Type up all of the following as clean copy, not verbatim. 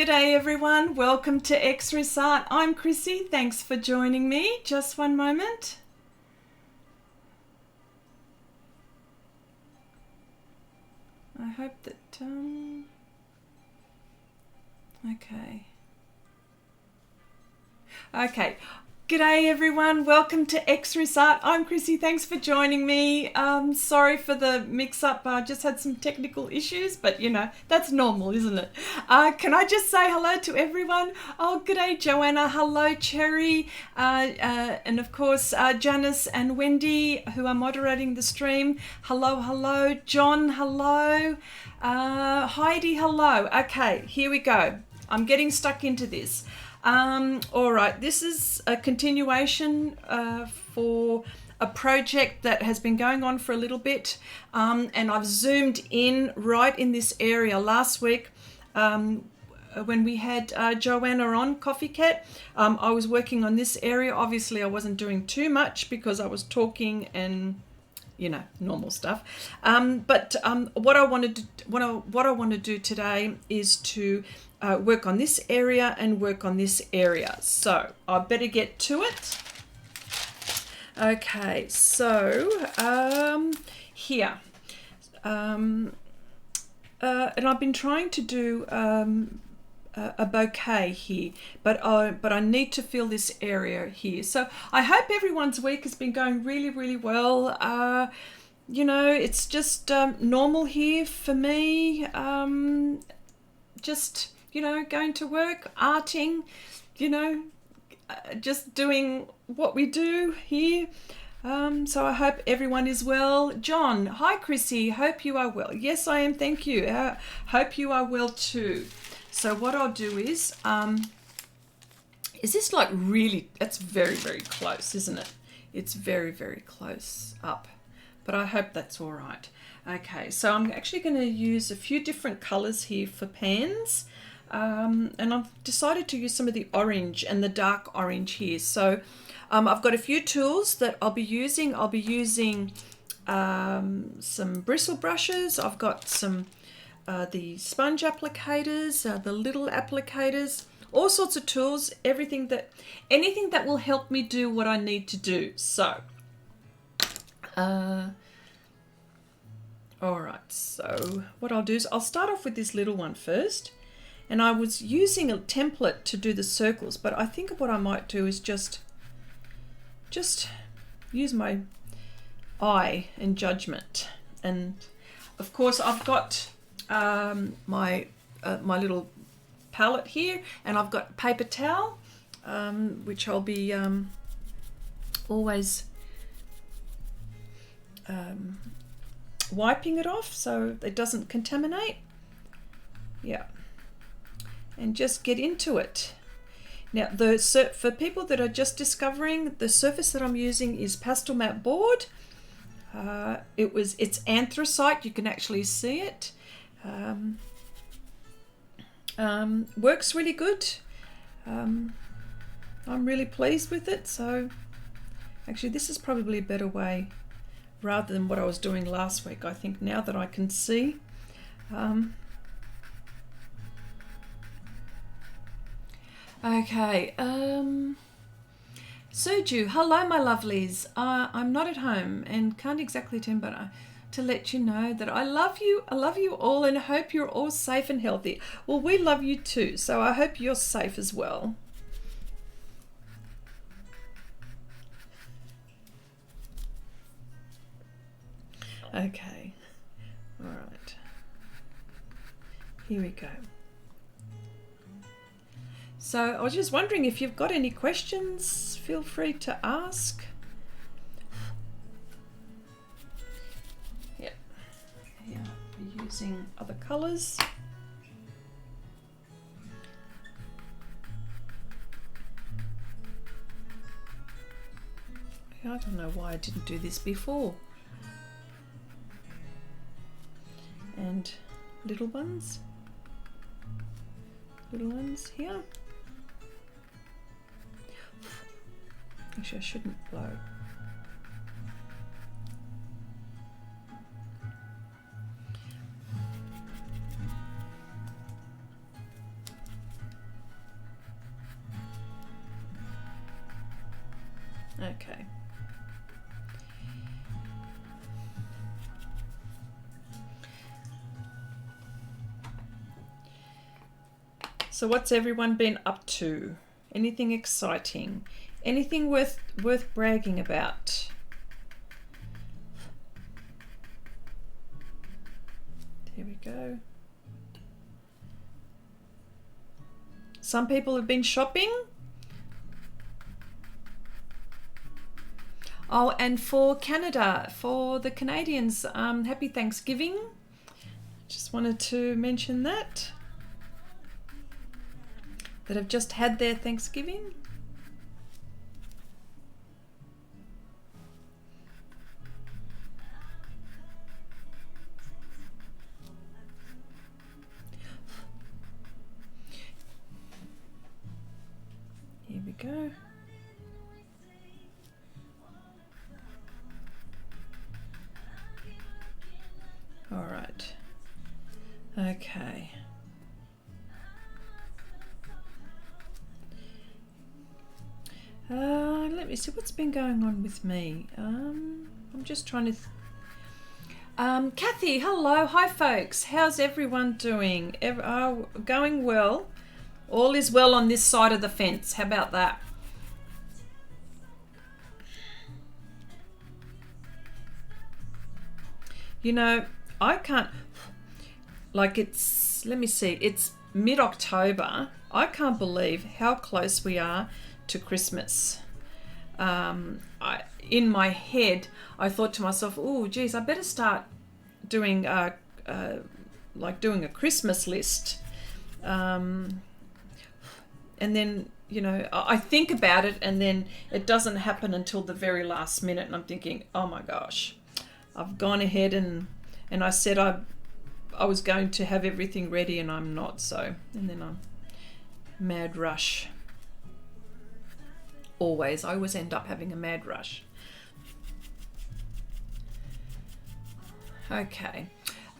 G'day everyone, welcome to Xrissart. I'm Chrissy, thanks for joining me. Just one moment. I hope that, okay. G'day everyone, welcome to Xrissart. I'm Chrissy, thanks for joining me. Sorry for the mix-up, I just had some technical issues, but you know, that's normal, isn't it? Can I just say hello to everyone? Oh, g'day Joanna, hello Cherry, and of course Janice and Wendy, who are moderating the stream. Hello, John, hello, Heidi, hello. Okay, here we go. I'm getting stuck into this. All right, this is a continuation for a project that has been going on for a little bit, and I've zoomed in right in this area. Last week when we had Joanna on, Coffee Cat, I was working on this area. Obviously I wasn't doing too much because I was talking and you know, normal stuff. But what I want to do today is to work on this area and work on this area. So I better get to it. Okay, so here, and I've been trying to do a bouquet here, but I need to fill this area here. So I hope everyone's week has been going really well. You know, it's just normal here for me. Just, you know, going to work, arting, you know, just doing what we do here. So I hope everyone is well. John, hi Chrissy, hope you are well. Yes, I am, thank you. Hope you are well too. So what I'll do is this like really, it's very close, isn't it? It's very close up, but I hope that's all right. Okay, so I'm actually going to use a few different colors here for pans, and I've decided to use some of the orange and the dark orange here. So I've got a few tools that I'll be using. I'll be using some bristle brushes. I've got some the sponge applicators, the little applicators, all sorts of tools, anything that will help me do what I need to do. So all right, so what I'll do is I'll start off with this little one first, and I was using a template to do the circles, but I think what I might do is just use my eye and judgment. And of course I've got my little palette here, and I've got paper towel, which I'll be always wiping it off so it doesn't contaminate. Yeah, and just get into it. Now, for people that are just discovering, the surface that I'm using is Pastelmat board. It's anthracite. You can actually see it. Works really good. I'm really pleased with it. So actually this is probably a better way rather than what I was doing last week, I think, now that I can see. Okay, Soju, hello my lovelies. I'm not at home and can't exactly attend, but to let you know that I love you all, and I hope you're all safe and healthy. Well, we love you too, so I hope you're safe as well. Okay, all right, here we go. So I was just wondering if you've got any questions, feel free to ask. Yeah, we're using other colors. I don't know why I didn't do this before. And little ones here. Actually, I shouldn't blow. Okay. So what's everyone been up to? Anything exciting? Anything worth bragging about? There we go. Some people have been shopping. Oh, and for Canada, for the Canadians, happy Thanksgiving. Just wanted to mention that have just had their Thanksgiving. Here we go. All right. Okay. Let me see what's been going on with me. I'm just trying to. Kathy, hello, hi folks. How's everyone doing? Going well. All is well on this side of the fence. How about that? You know, I can't. Like it's. Let me see. It's mid-October. I can't believe how close we are to Christmas. In my head, I thought to myself, "Oh, geez, I better start doing doing a Christmas list." And then I think about it, and then it doesn't happen until the very last minute, and I'm thinking, "Oh my gosh, I've gone ahead and I said I was going to have everything ready, and I'm not." So, and then I'm mad rush. I always end up having a mad rush. Okay.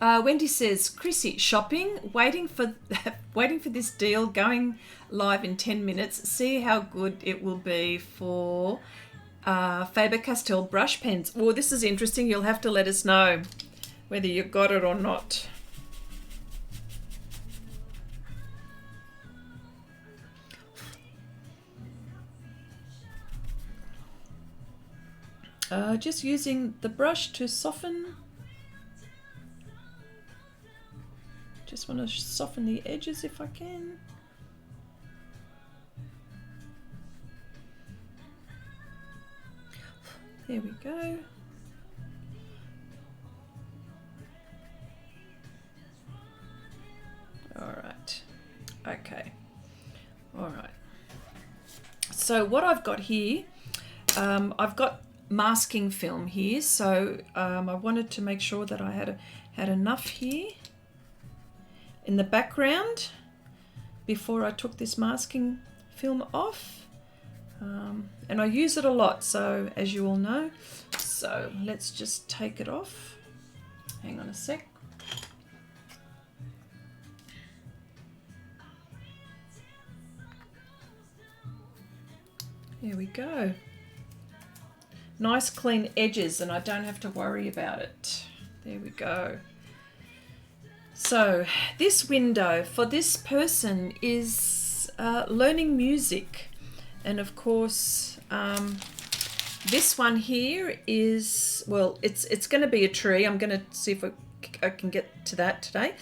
Wendy says, Chrissy, shopping, waiting for this deal, going live in 10 minutes. See how good it will be for Faber-Castell brush pens. Oh, this is interesting. You'll have to let us know whether you got it or not. Just using the brush to soften. Just want to soften the edges if I can. There we go. All right. Okay. All right. So what I've got here, I've got masking film here, so I wanted to make sure that I had enough here in the background before I took this masking film off, and I use it a lot, so as you all know. So let's just take it off. Hang on a sec. There we go. Nice clean edges, and I don't have to worry about it. There we go. So this window for this person is learning music, and of course this one here is, well, it's going to be a tree. I'm going to see if I can get to that today.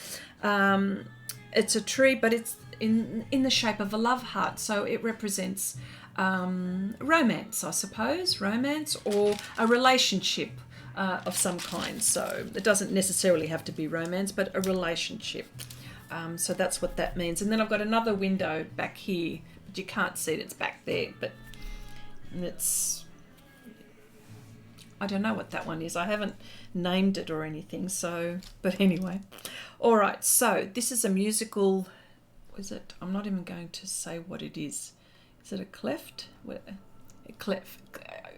It's a tree, but it's in the shape of a love heart, so it represents romance, I suppose, romance or a relationship of some kind. So it doesn't necessarily have to be romance, but a relationship. So that's what that means. And then I've got another window back here, but you can't see it, it's back there, but it's, I don't know what that one is. I haven't named it or anything, so, but anyway. All right, so this is a musical, is it? I'm not even going to say what it is. Is it a cleft? A clef.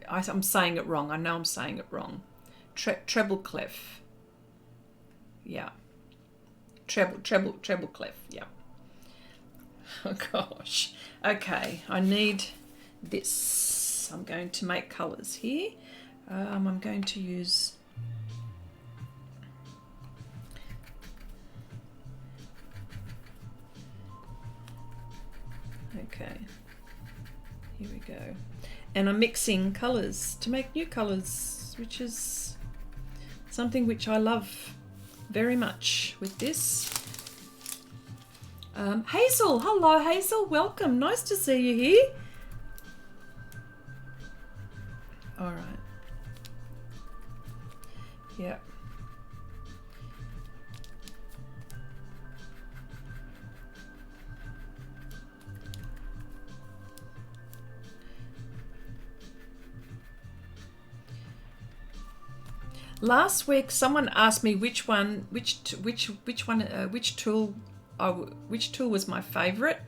I'm saying it wrong. I know I'm saying it wrong. Treble clef. Yeah. Treble clef. Yeah. Oh gosh. Okay. I need this. I'm going to make colours here. I'm going to use okay, here we go, and I'm mixing colours to make new colours, which is something which I love very much with this. Hazel, hello Hazel, welcome, nice to see you here. All right, yeah. Last week, someone asked me which tool was my favorite,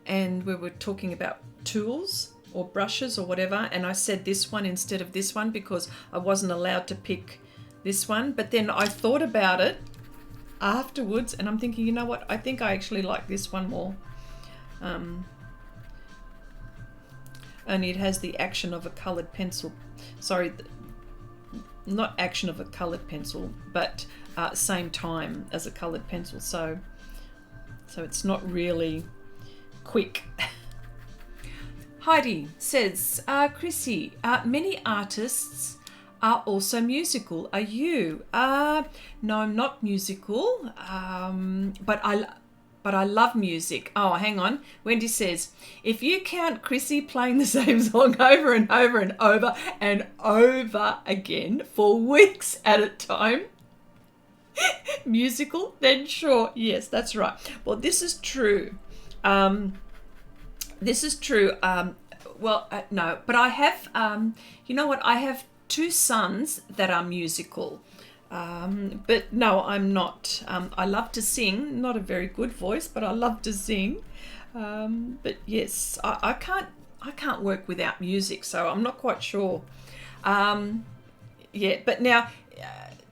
and we were talking about tools or brushes or whatever, and I said this one instead of this one because I wasn't allowed to pick this one. But then I thought about it afterwards, and I'm thinking, you know what? I think I actually like this one more. Only it has the action of a coloured pencil. Sorry. Not action of a coloured pencil, but same time as a coloured pencil, so it's not really quick. Heidi says, Chrissy, many artists are also musical. Are you? No, I'm not musical, but I love music. Oh, hang on. Wendy says, if you count Chrissy playing the same song over and over and over and over again for weeks at a time, musical, then sure. Yes, that's right. Well, this is true. This is true. No, but I have, you know what? I have 2 sons that are musical. But no, I'm not. I love to sing, not a very good voice, but I love to sing. But yes, I can't work without music, so I'm not quite sure. Yeah, but now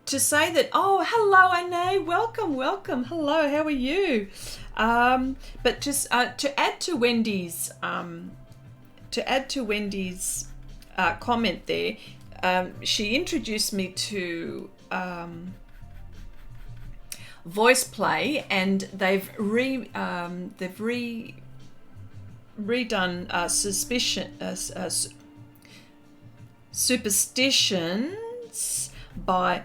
to say that, oh, hello, Ane, welcome. Hello, how are you? But just to add to Wendy's comment there, she introduced me to voice play, and they've redone Superstition by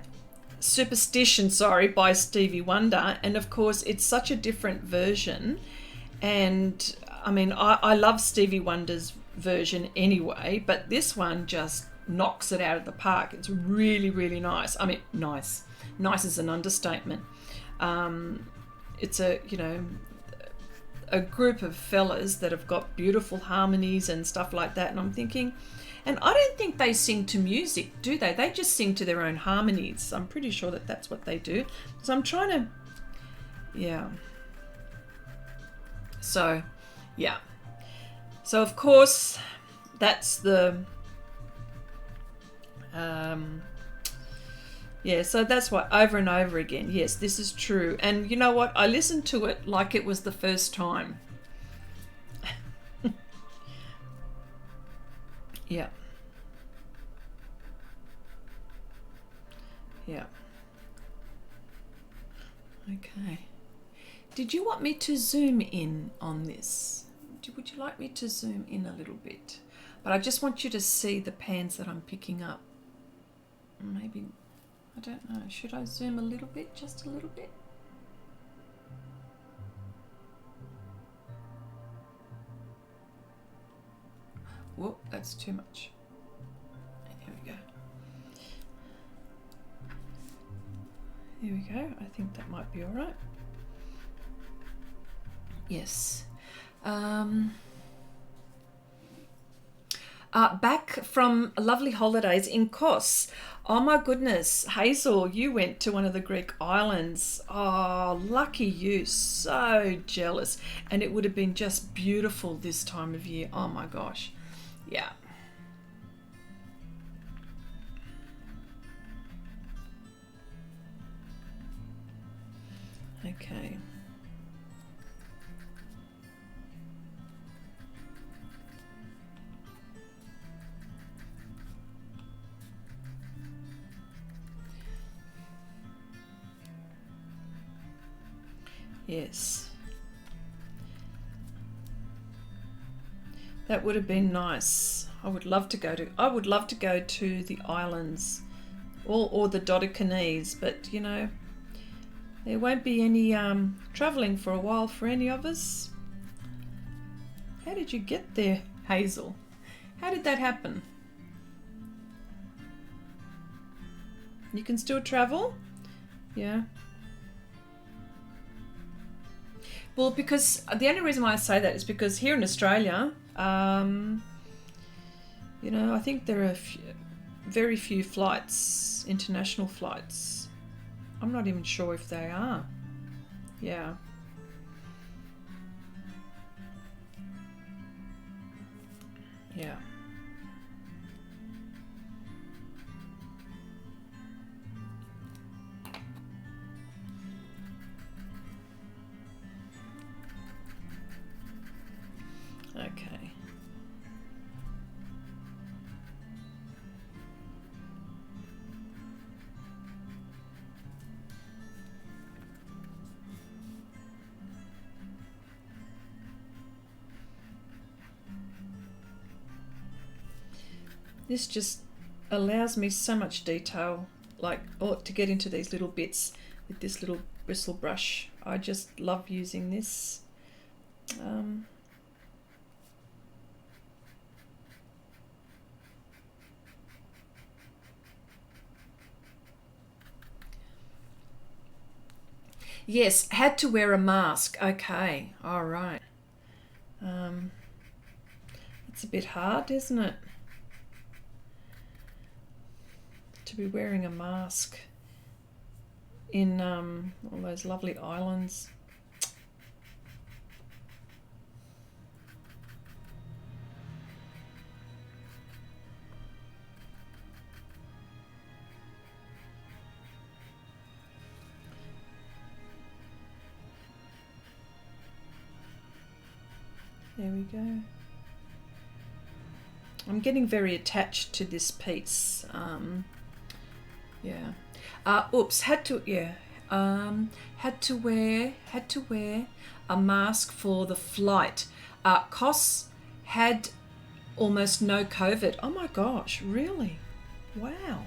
Stevie Wonder, and of course it's such a different version. And I mean, I love Stevie Wonder's version anyway, but this one just knocks it out of the park. It's really, really nice. I mean, nice is an understatement. It's a group of fellas that have got beautiful harmonies and stuff like that, and I'm thinking, and I don't think they sing to music, do they? They just sing to their own harmonies. I'm pretty sure that that's what they do. So I'm trying to, yeah. So, yeah. So of course, that's the yeah, so that's what, over and over again. Yes, this is true. And you know what? I listened to it like it was the first time. Yeah. Yeah. Okay. Did you want me to zoom in on this? Would you like me to zoom in a little bit? But I just want you to see the pans that I'm picking up. Maybe, I don't know, should I zoom a little bit, just a little bit? Whoop, that's too much. Here we go. Here we go, I think that might be all right. Yes. Back from lovely holidays in Kos. Oh my goodness, Hazel, you went to one of the Greek islands. Oh, lucky you, so jealous. And it would have been just beautiful this time of year. Oh my gosh, yeah. Okay. Yes. That would have been nice. I would love to go to the islands or the Dodecanese, but you know, there won't be any traveling for a while for any of us. How did you get there, Hazel? How did that happen? You can still travel? Yeah. Well, because the only reason why I say that is because here in Australia, you know, I think there are very few flights, international flights. I'm not even sure if they are. Yeah. Yeah. Okay. This just allows me so much detail, like to get into these little bits with this little bristle brush. I just love using this. Yes, had to wear a mask. Okay, all right. It's a bit hard, isn't it? To be wearing a mask in all those lovely islands. There we go. I'm getting very attached to this piece. Yeah. Oops. Had to wear a mask for the flight. Kos had almost no COVID. Oh my gosh! Really? Wow.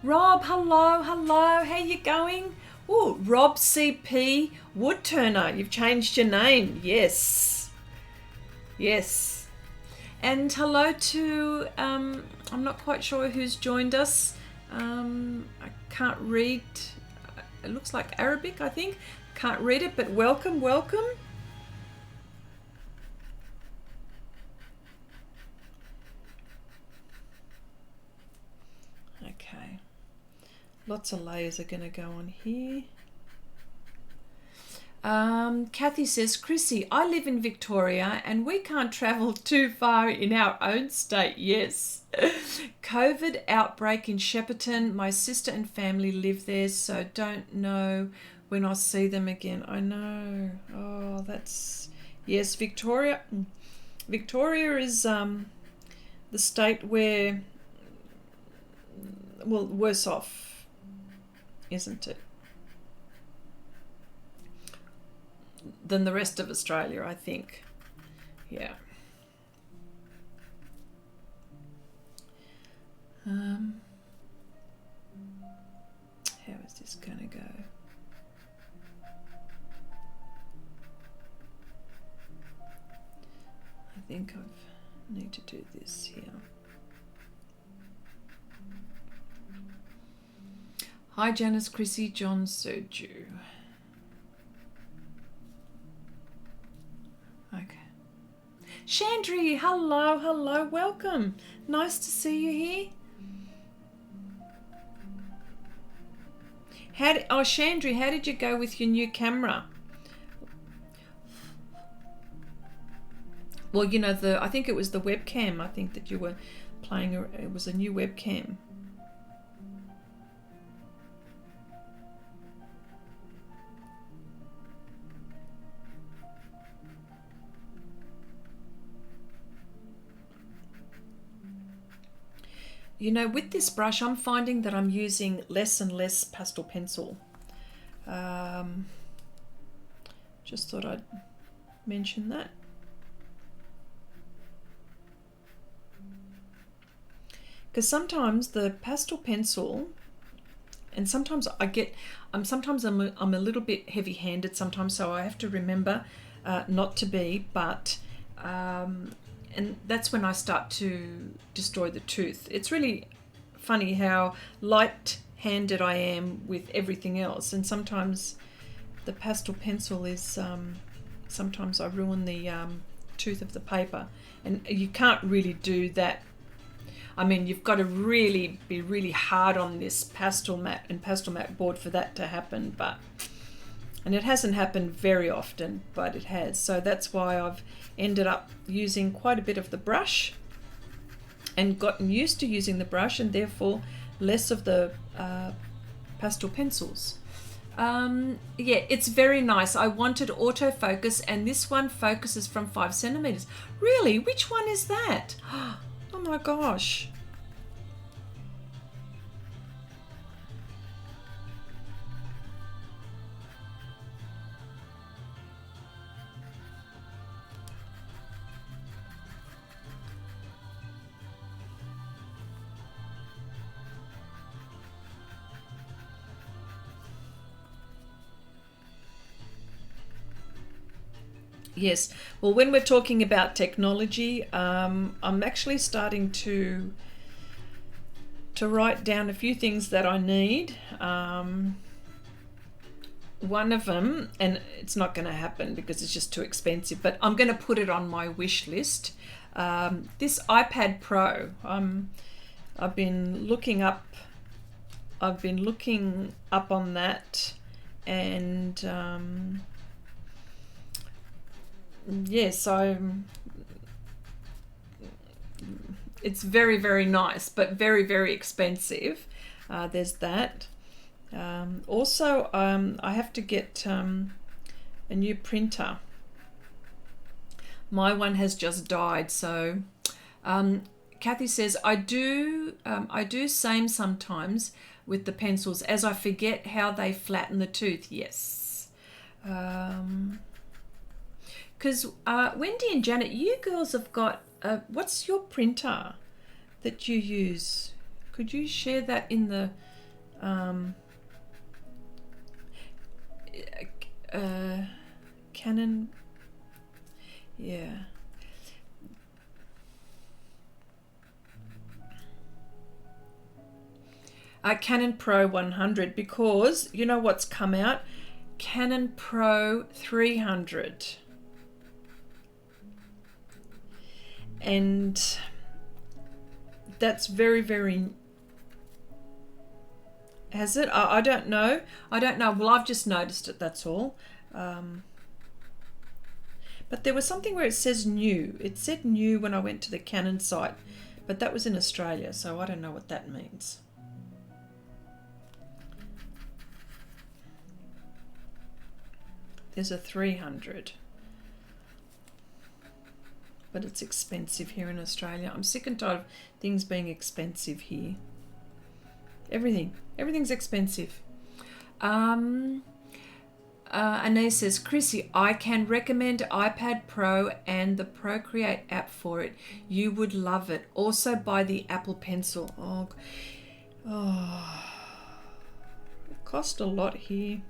Rob, hello. How you going? Oh, Rob CP Woodturner. You've changed your name. Yes. And hello to, I'm not quite sure who's joined us. I can't read, it looks like Arabic, I think. Can't read it, but welcome. Okay. Lots of layers are going to go on here. Kathy says, Chrissy, I live in Victoria and we can't travel too far in our own state. Yes. COVID outbreak in Shepparton. My sister and family live there, so don't know when I'll see them again. I know. Oh, that's... Yes, Victoria. Victoria is the state where... Well, worse off, isn't it? Than the rest of Australia, I think. Yeah. How is this going to go? I think I need to do this here. Hi, Janice, Chrissy, John, Sergio. Okay. Chandri, hello, welcome. Nice to see you here. Chandri, how did you go with your new camera? Well, you know, I think it was the webcam. I think that you were playing, it was a new webcam. You know, with this brush, I'm finding that I'm using less and less pastel pencil. Just thought I'd mention that. Because sometimes the pastel pencil, and sometimes sometimes I'm a little bit heavy-handed sometimes, so I have to remember not to be, but and that's when I start to destroy the tooth. It's really funny how light-handed I am with everything else, and sometimes the pastel pencil is, sometimes I ruin the tooth of the paper, and you can't really do that. I mean, you've got to really be really hard on this Pastelmat and Pastelmat board for that to happen, and it hasn't happened very often, but it has. So that's why I've ended up using quite a bit of the brush and gotten used to using the brush, and therefore less of the pastel pencils. Yeah, it's very nice. I wanted autofocus, and this one focuses from 5 centimeters. Really? Which one is that? Oh my gosh. Yes, well, when we're talking about technology, I'm actually starting to write down a few things that I need. One of them, and it's not going to happen because it's just too expensive, but I'm going to put it on my wish list. This iPad Pro. I've been looking up on that, and yes, it's very, very nice, but very, very expensive. There's that. Also, I have to get a new printer. My one has just died, so Kathy says I do same sometimes with the pencils, as I forget how they flatten the tooth. Yes. Because Wendy and Janet, you girls have got, what's your printer that you use? Could you share that in the Canon? Yeah. Canon Pro 100, because you know what's come out? Canon Pro 300. And that's very, very, has it? I don't know. Well, I've just noticed it, that's all. But there was something where it says new. It said new when I went to the Canon site, but that was in Australia, so I don't know what that means. There's a 300. But it's expensive here in Australia. I'm sick and tired of things being expensive here. Everything's expensive. Anais says, Chrissy, I can recommend iPad Pro and the Procreate app for it. You would love it. Also buy the Apple Pencil. Oh, it cost a lot here.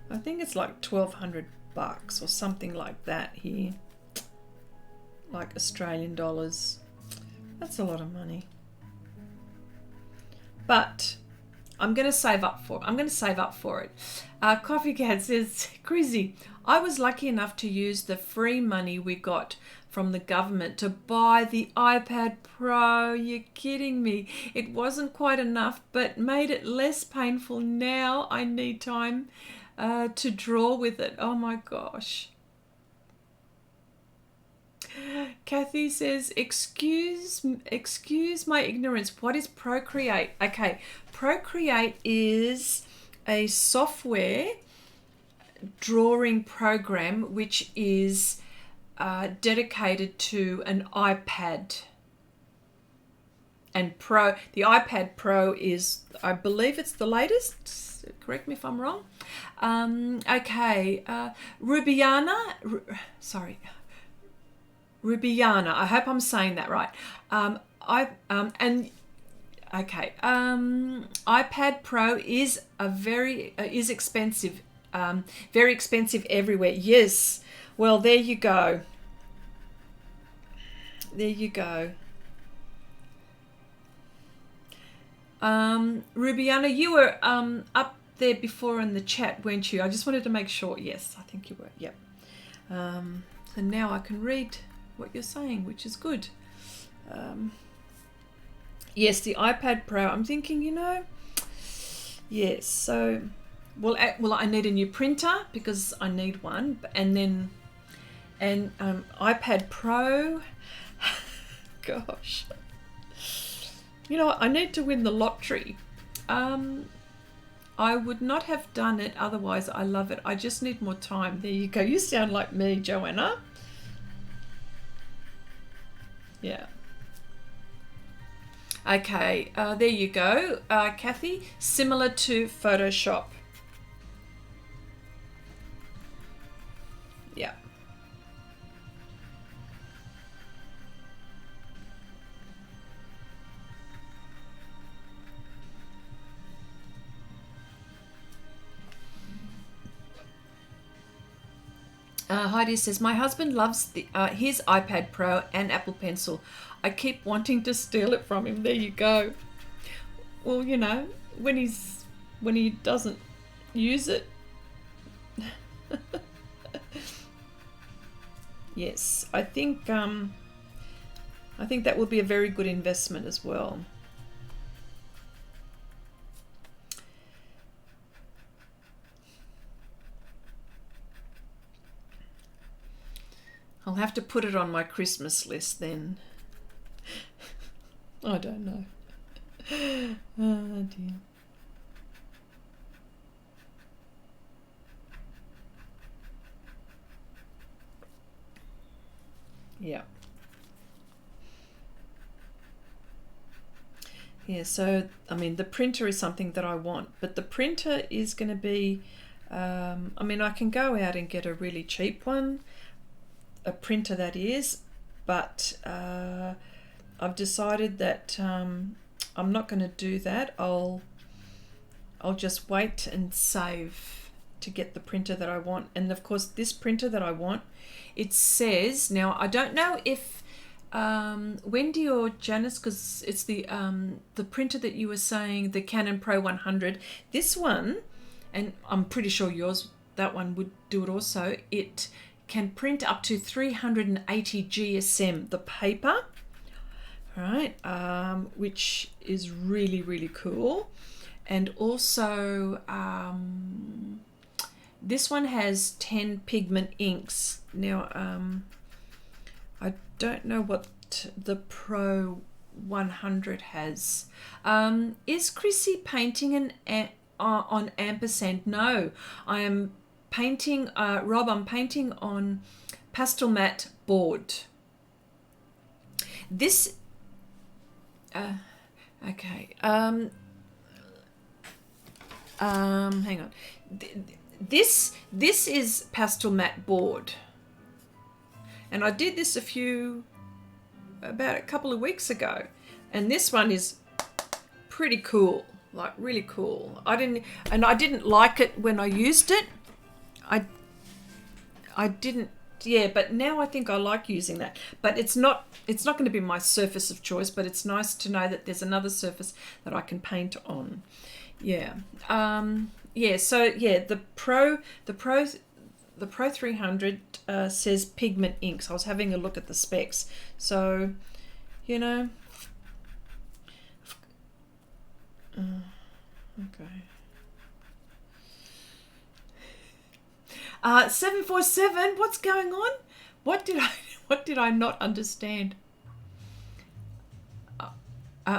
I think it's like $1,200 or something like that here. Like Australian dollars. That's a lot of money. But I'm going to save up for it. Coffee Cat says, Chrissy, I was lucky enough to use the free money we got from the government to buy the iPad Pro. You're kidding me. It wasn't quite enough, but made it less painful. Now I need time to draw with it. Oh my gosh. Kathy says, excuse my ignorance. What is Procreate? Okay, Procreate is a software drawing program which is dedicated to an iPad. And Pro, the iPad Pro is, I believe it's the latest. Correct me if I'm wrong. Okay, Rubiana, Rubiana. I hope I'm saying that right. iPad Pro is is expensive, very expensive everywhere. Yes. Well, there you go. There you go. Rubiana, you were up there before in the chat, weren't you? I just wanted to make sure. Yes, I think you were. Yep. So now I can read what you're saying, which is good. Yes, the iPad Pro. I'm thinking, yes. So, well, I need a new printer because I need one, and iPad Pro. Gosh. You know what? I need to win the lottery. I would not have done it otherwise. I love it. I just need more time. There you go. You sound like me, Joanna. Yeah. Okay. There you go, Kathy. Similar to Photoshop. Yeah. Heidi says, my husband loves his iPad Pro and Apple Pencil. I keep wanting to steal it from him. There you go. Well, when he doesn't use it. Yes, I think that would be a very good investment as well. I'll have to put it on my Christmas list then. I don't know. Oh dear. Yeah. Yeah, so, I mean, the printer is something that I want, but the printer is going to be, I can go out and get a really cheap one, a printer that is, but I've decided that I'm not going to do that. I'll just wait and save to get the printer that I want. And of course, this printer that I want, it says, now I don't know if Wendy or Janice, because it's the printer that you were saying, the Canon Pro 100, this one, and I'm pretty sure yours, that one would do it also, it can print up to 380 GSM, the paper, right, which is really, really cool. And also, this one has 10 pigment inks. Now, I don't know what the Pro 100 has. Is Chrissy painting on ampersand? No, I am painting, Rob, I'm painting on Pastelmat board. This, okay, hang on. This is Pastelmat board. And I did this about a couple of weeks ago. And this one is pretty cool, like really cool. I didn't like it when I used it. I didn't, yeah, but now I think I like using that. But it's not going to be my surface of choice, but it's nice to know that there's another surface that I can paint on. Yeah. Yeah, so yeah, the Pro 300 says pigment inks. I was having a look at the specs. So, okay. 747, what's going on? What did I not understand?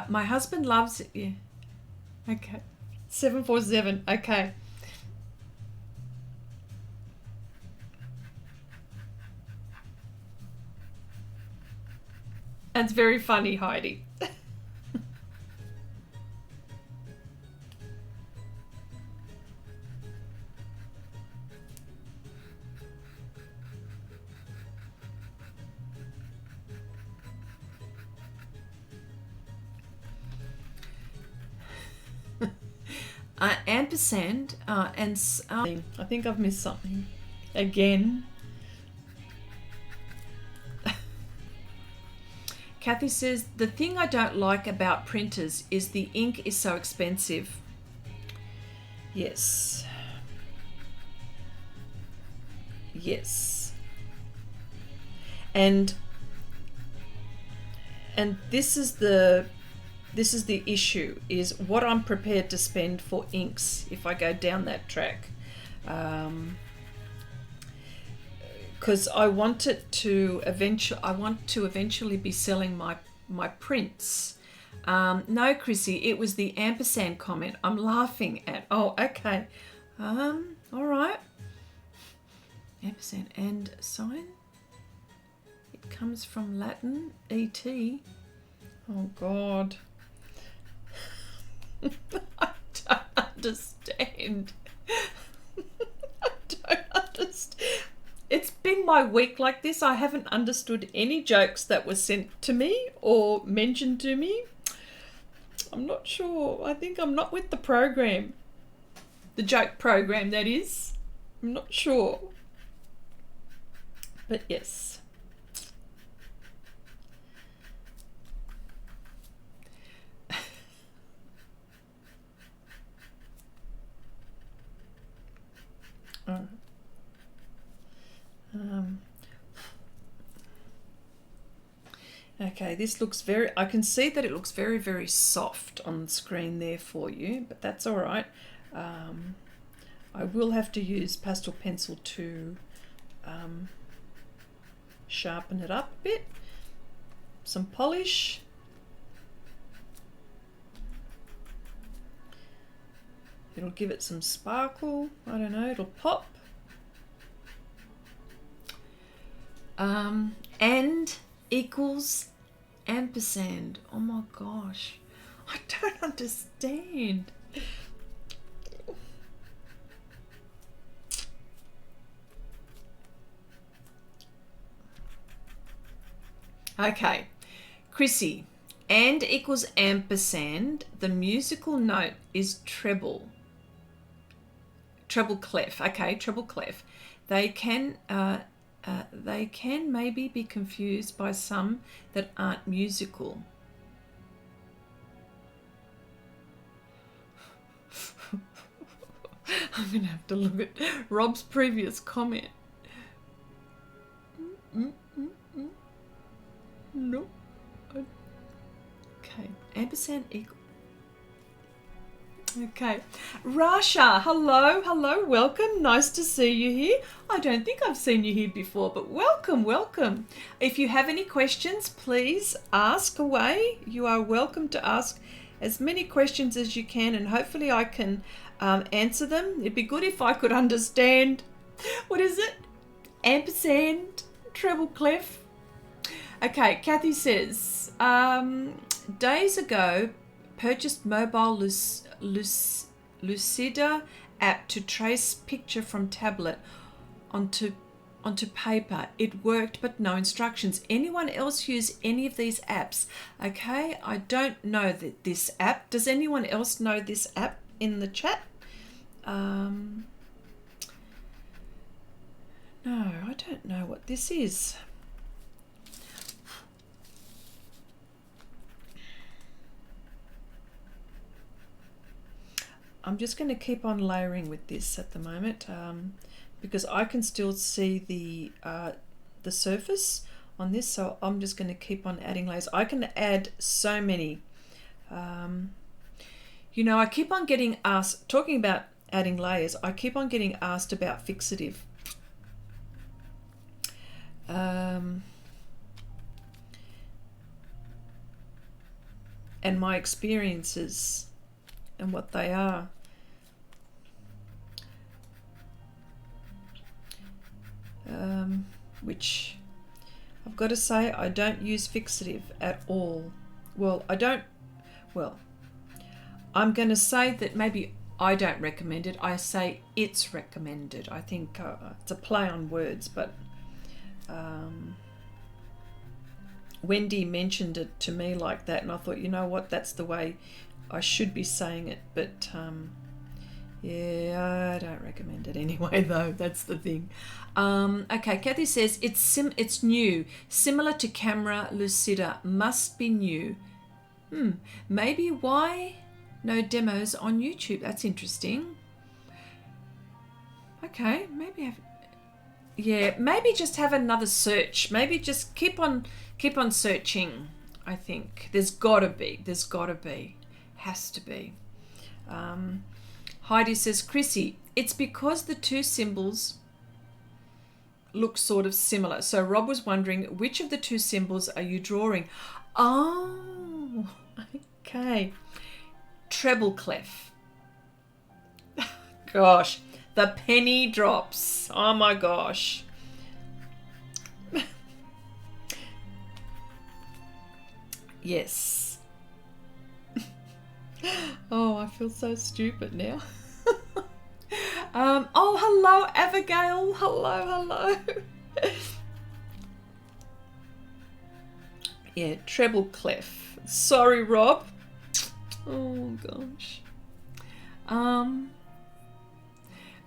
My husband loves it. Yeah. Okay. 747. Okay. That's very funny, Heidi. ampersand and I think I've missed something again. Kathy says, the thing I don't like about printers is the ink is so expensive. Yes. Yes. And this is the issue, is what I'm prepared to spend for inks if I go down that track. Because I want to eventually be selling my prints. No, Chrissy, it was the ampersand comment I'm laughing at. Oh, okay. All right. Ampersand and sign. It comes from Latin, et. Oh God. I don't understand. I don't understand. It's been my week like this. I haven't understood any jokes that were sent to me or mentioned to me. I'm not sure. I think I'm not with the program. The joke program, that is. I'm not sure. But yes. All right. Okay, this looks I can see that it looks very, very soft on the screen there for you, but that's all right. I will have to use pastel pencil to sharpen it up a bit. Some polish. It'll give it some sparkle. I don't know, it'll pop. And equals ampersand. Oh my gosh. I don't understand. Okay. Chrissy. And equals ampersand. The musical note is treble. Treble clef. Okay, treble clef. They can maybe be confused by some that aren't musical. I'm going to have to look at Rob's previous comment. No. Okay, ampersand equal. Okay, Rasha, hello, welcome. Nice to see you here. I don't think I've seen you here before, but welcome. If you have any questions, please ask away. You are welcome to ask as many questions as you can, and hopefully I can answer them. It'd be good if I could understand, what is it? Ampersand, treble clef. Okay, Kathy says, days ago, purchased mobile Lucida app to trace picture from tablet onto paper. It worked, but no instructions. Anyone else use any of these apps? Okay, I don't know this app. Does anyone else know this app in the chat? No, I don't know what this is. I'm just going to keep on layering with this at the moment because I can still see the surface on this, so I'm just going to keep on adding layers. I can add so many. You know, I keep on getting asked, talking about adding layers, I keep on getting asked about fixative. And my experiences and what they are. Which I've got to say, I don't use fixative at all. Well, I'm going to say that maybe I don't recommend it. I say it's recommended. I think it's a play on words, but Wendy mentioned it to me like that, and I thought, you know what, that's the way I should be saying it, but Yeah, I don't recommend it anyway, though. That's the thing. Okay, Kathy says it's new, similar to Camera Lucida. Must be new. Maybe why no demos on YouTube? That's interesting. Okay, maybe maybe just have another search. Maybe just keep on searching. I think there's got to be, has to be. Heidi says, Chrissy, it's because the two symbols look sort of similar. So Rob was wondering, which of the two symbols are you drawing? Oh, okay. Treble clef. Gosh, the penny drops. Oh my gosh. Yes. Oh, I feel so stupid now. Oh, hello, Abigail. Hello. Yeah, treble clef. Sorry, Rob. Oh gosh.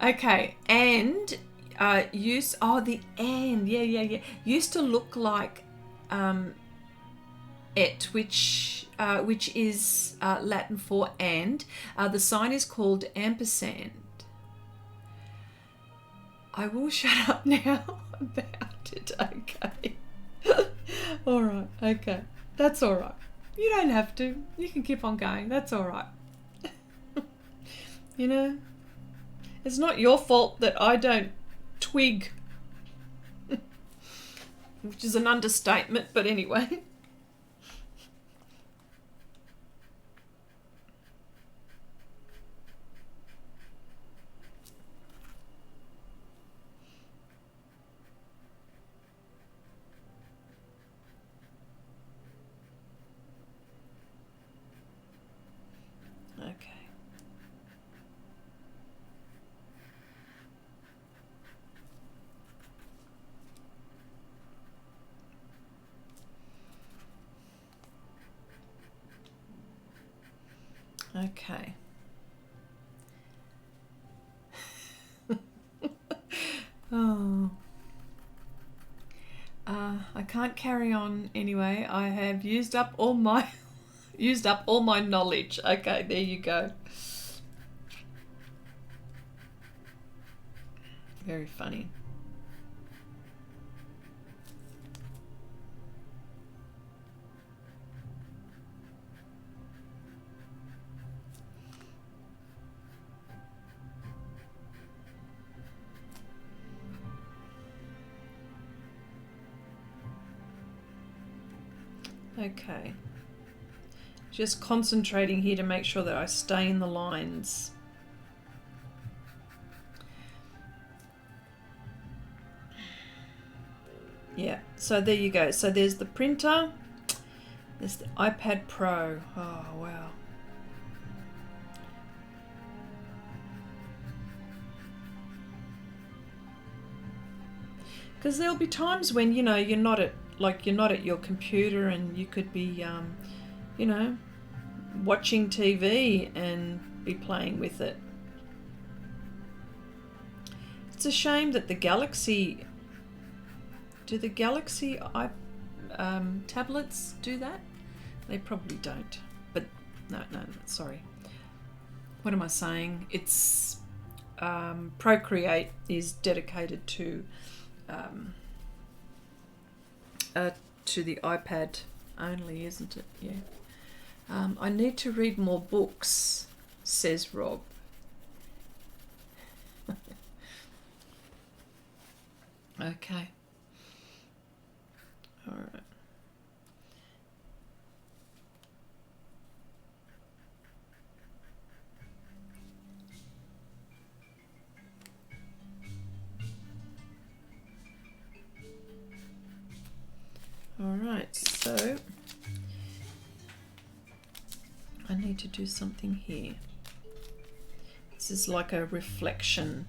Okay, and the and. Yeah. Used to look like et, which is Latin for and. The sign is called ampersand. I will shut up now about it, okay? All right, okay. That's all right. You don't have to. You can keep on going. That's all right. You know, it's not your fault that I don't twig, which is an understatement, but anyway. Okay. Oh. I can't carry on anyway. I have used up all my knowledge. Okay, there you go. Very funny. Okay, just concentrating here to make sure that I stay in the lines. Yeah, so there you go. So there's the printer, there's the iPad Pro. Oh, wow. Because there'll be times when, you know, you're not at your computer and you could be, you know, watching TV and be playing with it. It's a shame that the Galaxy, do the Galaxy tablets do that? They probably don't. But no, sorry. What am I saying? It's Procreate is dedicated to the iPad only, isn't it? Yeah. I need to read more books, says Rob. Okay. All right. All right, so I need to do something here. This is like a reflection.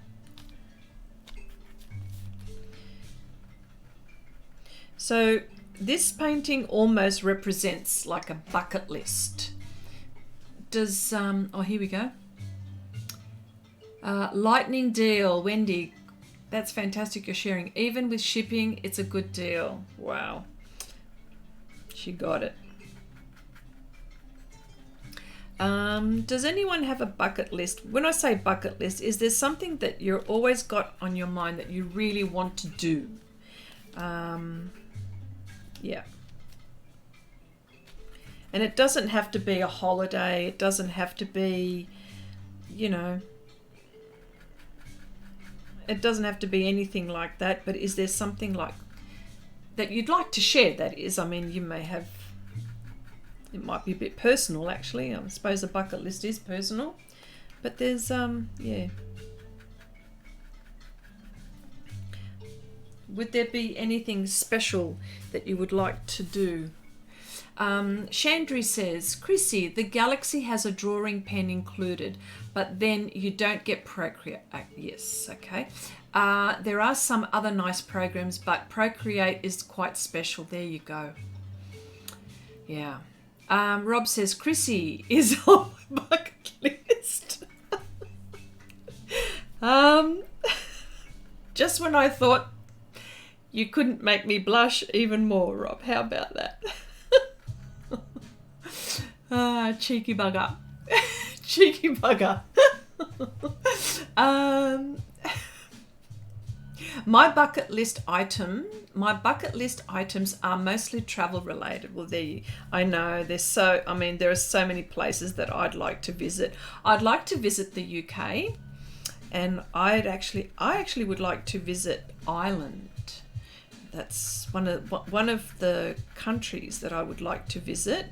So this painting almost represents like a bucket list. Does, oh, here we go. Lightning deal, Wendy. That's fantastic you're sharing. Even with shipping, it's a good deal. Wow. She got it. Does anyone have a bucket list? When I say bucket list, is there something that you're always got on your mind that you really want to do? Yeah. And it doesn't have to be a holiday. It doesn't have to be, you know, it doesn't have to be anything like that. But is there something like that you'd like to share? That is, I mean, you may have, it might be a bit personal actually. I suppose a bucket list is personal, but there's, yeah. Would there be anything special that you would like to do? Chandri says, Chrissy, the Galaxy has a drawing pen included, but then you don't get Procreate. Yes, okay. There are some other nice programs, but Procreate is quite special. There you go. Yeah. Rob says, Chrissy is on my bucket list. Just when I thought you couldn't make me blush even more, Rob. How about that? Cheeky bugger. Cheeky bugger. My bucket list items are mostly travel related. Well, I know there are so many places that I'd like to visit. I'd like to visit the UK, and I actually would like to visit Ireland. That's one of the countries that I would like to visit.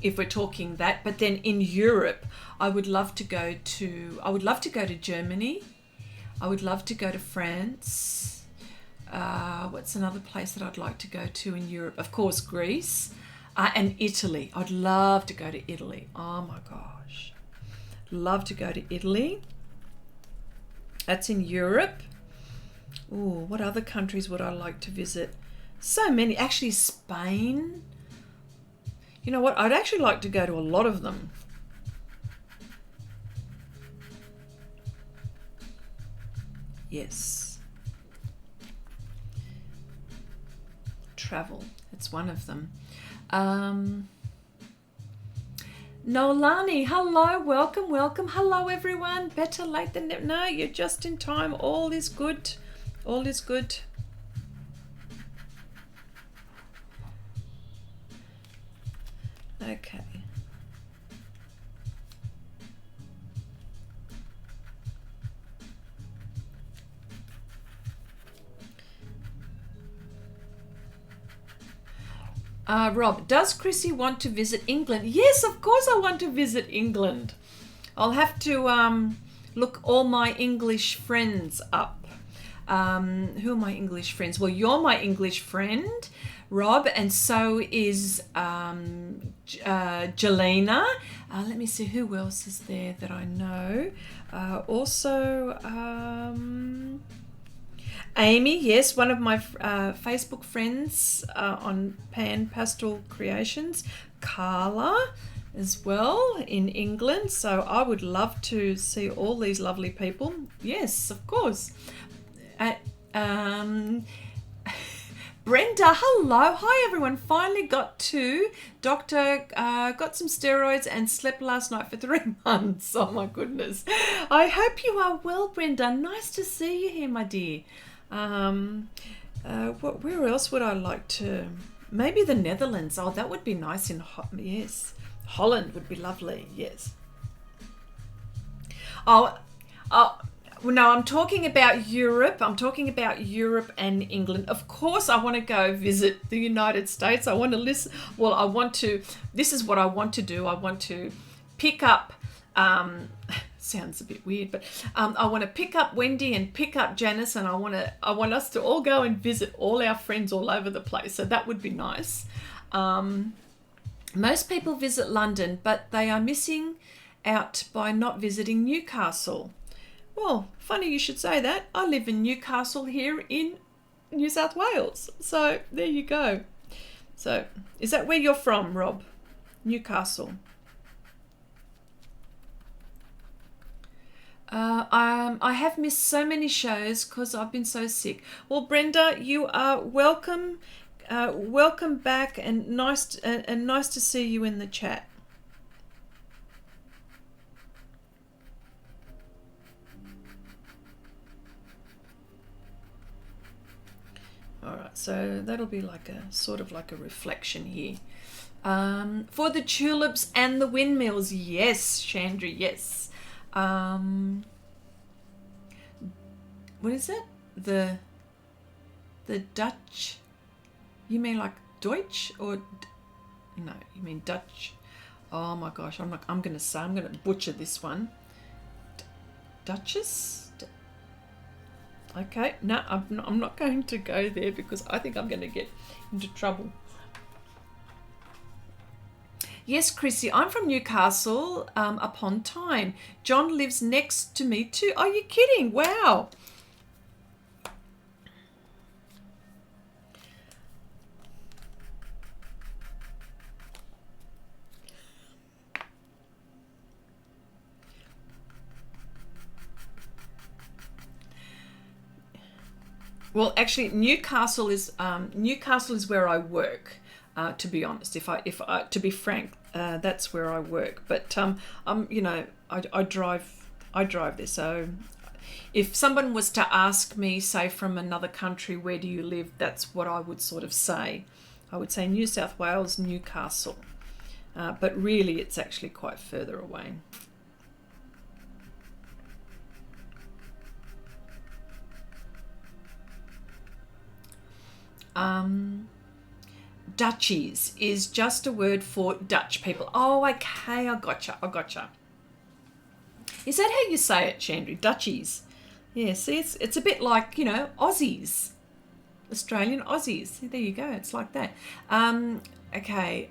If we're talking that, but then in Europe, I would love to go to Germany. I would love to go to France. What's another place that I'd like to go to in Europe? Of course, Greece, and Italy. I'd love to go to Italy. Oh my gosh. Love to go to Italy. That's in Europe. Oh, what other countries would I like to visit? So many. Actually, Spain. You know what? I'd actually like to go to a lot of them. Yes. Travel. It's one of them. Nolani, hello, welcome. Hello, everyone. Better late than never. No, you're just in time. All is good. All is good. Okay. Rob, does Chrissy want to visit England? Yes, of course I want to visit England. I'll have to look all my English friends up. Who are my English friends? Well, you're my English friend, Rob, and so is Jelena. Let me see who else is there that I know. Also, Amy, yes, one of my Facebook friends on Pan Pastel Creations. Carla as well in England. So I would love to see all these lovely people. Yes, of course. Brenda, hello. Hi, everyone. Finally got to doctor, got some steroids and slept last night for 3 months. Oh, my goodness. I hope you are well, Brenda. Nice to see you here, my dear. Where else would I like to? Maybe the Netherlands. Oh, that would be nice. Yes. Holland would be lovely. Yes. Oh, no, I'm talking about Europe. I'm talking about Europe and England. Of course, I want to go visit the United States. I want to listen. Well, this is what I want to do. I want to pick up, sounds a bit weird, but I want to pick up Wendy and pick up Janice, and I want us to all go and visit all our friends all over the place. So that would be nice. Most people visit London, but they are missing out by not visiting Newcastle. Well, funny you should say that. I live in Newcastle here in New South Wales. So there you go. So is that where you're from, Rob? Newcastle. I have missed so many shows because I've been so sick. Well, Brenda, you are welcome. Welcome back, and nice to see you in the chat. All right, so that'll be like a sort of like a reflection here. For the tulips and the windmills, yes, Chandra, yes. What is it? The Dutch? You mean like Deutsch or no? You mean Dutch? Oh my gosh, I'm gonna butcher this one. Duchess? Okay, no, I'm not going to go there because I think I'm going to get into trouble. Yes, Chrissy, I'm from Newcastle upon Tyne. John lives next to me too. Are you kidding? Wow. Well, actually, Newcastle is where I work. To be honest, if I to be frank, that's where I work. But I drive there. So if someone was to ask me, say from another country, where do you live? That's what I would sort of say. I would say New South Wales, Newcastle. But really, it's actually quite further away. Dutchies is just a word for Dutch people. Oh, okay, I gotcha. Is that how you say it, Chandri? Dutchies. Yeah, see, it's a bit like, Aussies. Australian Aussies. There you go, it's like that. Okay.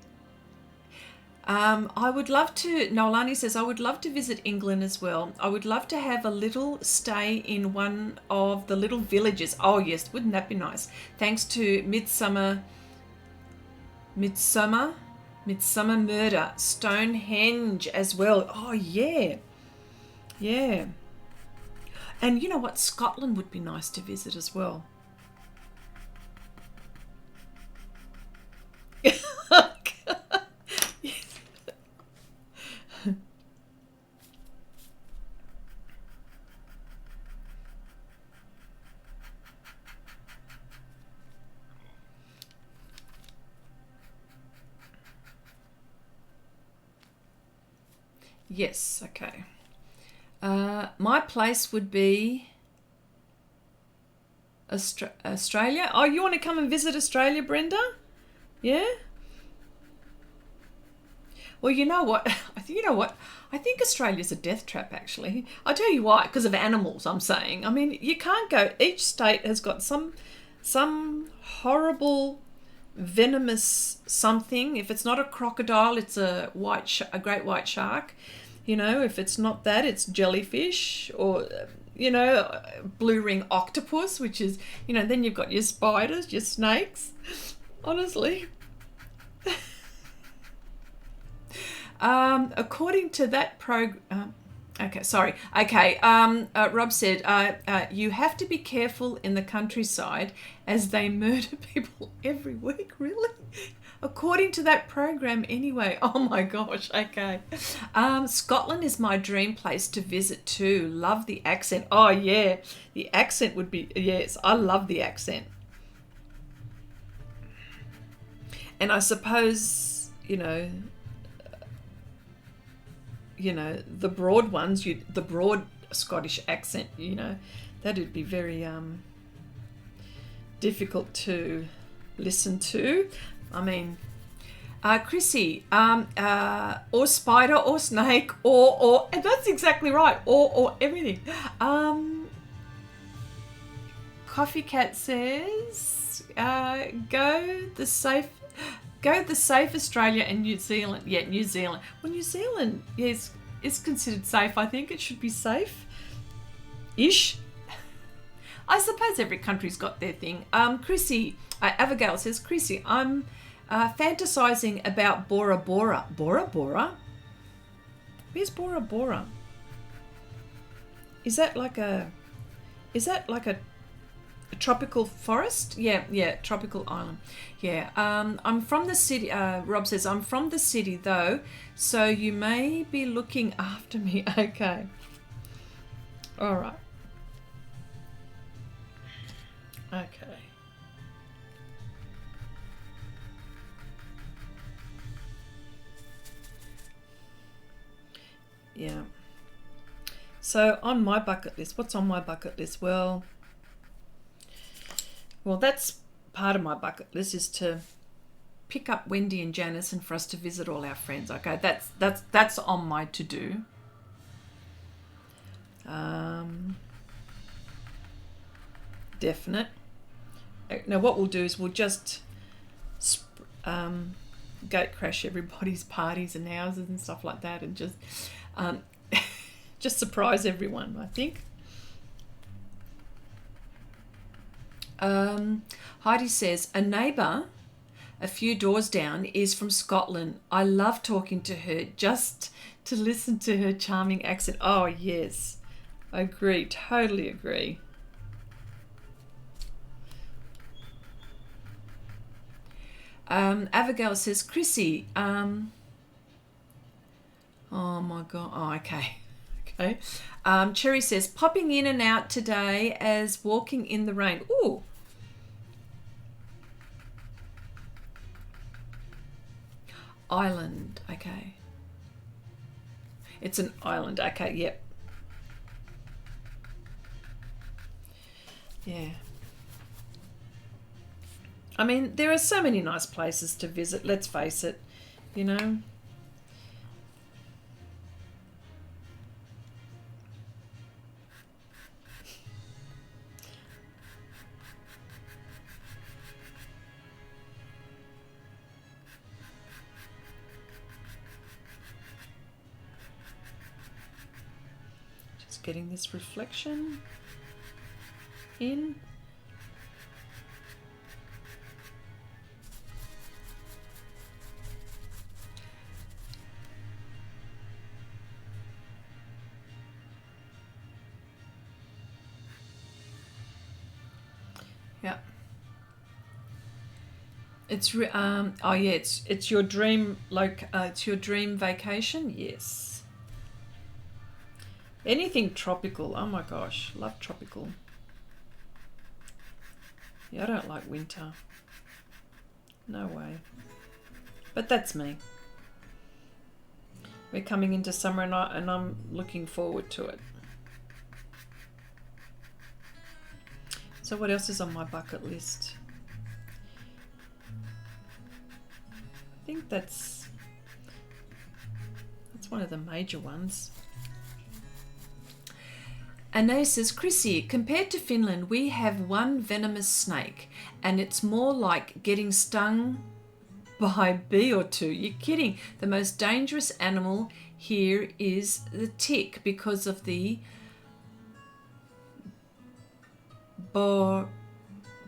I would love to, Nolani says, I would love to visit England as well. I would love to have a little stay in one of the little villages. Oh, yes, wouldn't that be nice? Thanks to Midsummer Murder, Stonehenge as well. Oh, yeah. Yeah. And you know what? Scotland would be nice to visit as well. Yes, okay. My place would be Australia. Oh, you want to come and visit Australia, Brenda? Yeah? Well, you know what? I think Australia's a death trap, actually. I'll tell you why, because of animals, I'm saying. I mean, you can't go... Each state has got some horrible... venomous something. If it's not a crocodile, it's a great white shark. If it's not that, it's jellyfish or blue ring octopus, which is then you've got your spiders, your snakes. Honestly. According to that program, Rob said, you have to be careful in the countryside as they murder people every week. Really? According to that program anyway. Oh my gosh, okay. Scotland is my dream place to visit too. Love the accent. Oh yeah, the accent would be, yes, I love the accent. And I suppose, the broad ones, the broad Scottish accent, that'd be very difficult to listen to. I mean, Chrissy, or spider or snake or and that's exactly right, or everything. Coffee Cat says, go the safe Australia and New Zealand. Yeah, New Zealand. Well, New Zealand, yes, is considered safe. I think it should be safe-ish. I suppose every country's got their thing. Chrissy, Abigail says, Chrissy, I'm fantasizing about Bora Bora. Bora Bora? Where's Bora Bora? is that like a tropical forest? Yeah, tropical island. Yeah. I'm from the city. Rob says, I'm from the city though, so you may be looking after me. Okay. All right. Okay. Yeah. So on my bucket list, what's on my bucket list? Well, that's part of my bucket list, is to pick up Wendy and Janice and for us to visit all our friends. Okay, that's on my to do. Definite. Now what we'll do is we'll just gate crash everybody's parties and houses and stuff like that, and just just surprise everyone, I think. Heidi says, a neighbour a few doors down is from Scotland. I love talking to her just to listen to her charming accent. Oh, yes. Agree. Totally agree. Abigail says, Chrissy, oh my God. Oh, okay. Okay. Cherry says, popping in and out today as walking in the rain. Ooh. Island. Okay. It's an island. Okay. Yep. Yeah. I mean, there are so many nice places to visit, let's face it, you know. Just getting this reflection in. Yeah. It's oh yeah, it's your dream, like it's your dream vacation. Yes. Anything tropical. Oh my gosh, love tropical. Yeah, I don't like winter. No way. But that's me. We're coming into summer and I'm looking forward to it. So what else is on my bucket list? I think that's one of the major ones. Anais says, Chrissy, compared to Finland, we have one venomous snake and it's more like getting stung by a bee or two. You're kidding. The most dangerous animal here is the tick because of the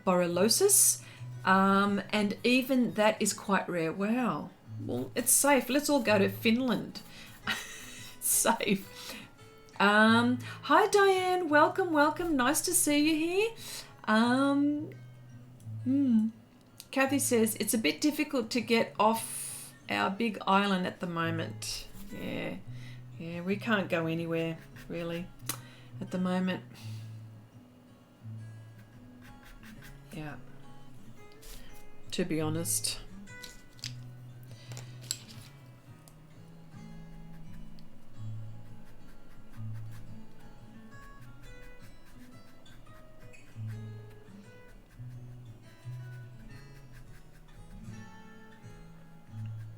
borreliosis, and even that is quite rare. Wow. Well, it's safe. Let's all go to Finland. It's safe. Hi Diane, welcome. Nice to see you here. Kathy says it's a bit difficult to get off our big island at the moment. Yeah, we can't go anywhere really at the moment. Yeah, to be honest.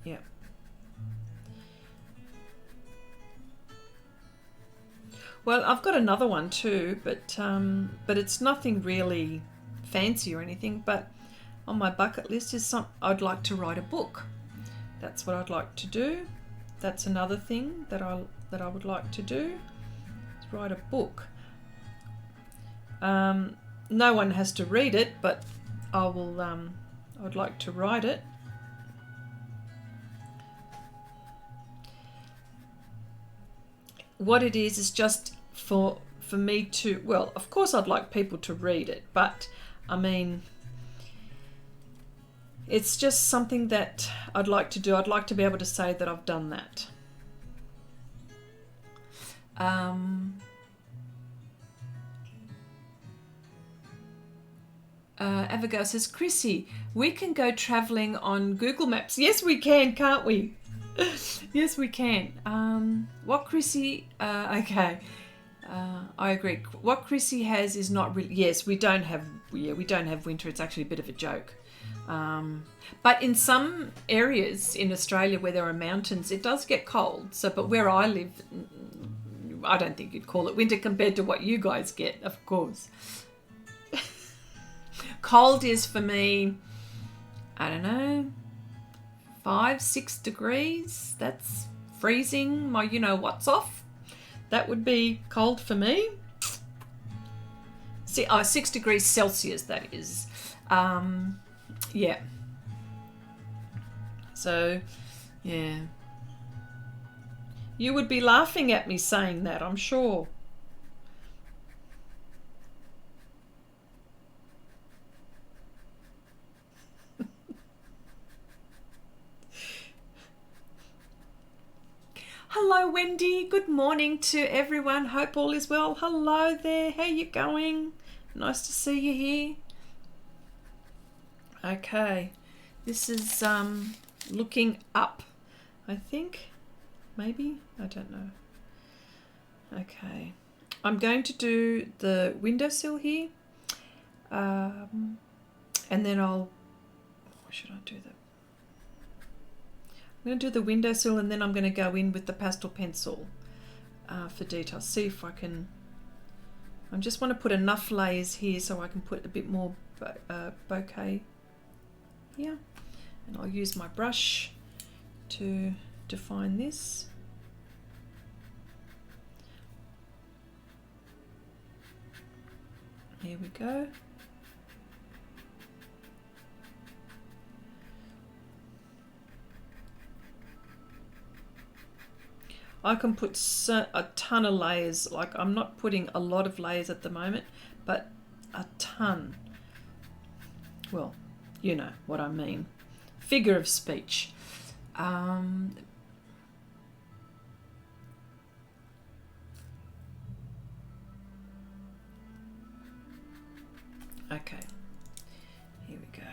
Yeah. Well, I've got another one too, but it's nothing really fancy or anything, but on my bucket list is I'd like to write a book. That's what I'd like to do. That's another thing that I would like to do, is write a book. No one has to read it, but I'd like to write it. What it is just for for me to, well, of course I'd like people to read it, but I mean, it's just something that I'd like to do. I'd like to be able to say that I've done that. Abigail says, Chrissy, we can go traveling on Google Maps. Yes, we can, can't we? Yes, we can. What Chrissy, okay. I agree. What Chrissy has is not really, yes, we don't have winter. It's actually a bit of a joke. But in some areas in Australia where there are mountains, it does get cold. So, but where I live, I don't think you'd call it winter compared to what you guys get, of course. Cold is for me, I don't know, 5-6 degrees. That's freezing. My you know what's off. That would be cold for me. 6 degrees Celsius, that is. Yeah. So, yeah. You would be laughing at me saying that, I'm sure. Hello, Wendy. Good morning to everyone. Hope all is well. Hello there. How you going? Nice to see you here. Okay. This is looking up, I think. Maybe? I don't know. Okay. I'm going to do the windowsill here. And then I'll... Or should I do that? I'm going to do the windowsill and then I'm going to go in with the pastel pencil for detail. See if I can... I just want to put enough layers here so I can put a bit more bouquet here. And I'll use my brush to define this. Here we go. I can put a ton of layers, like I'm not putting a lot of layers at the moment, but a ton. Well, you know what I mean. Figure of speech. Okay, here we go.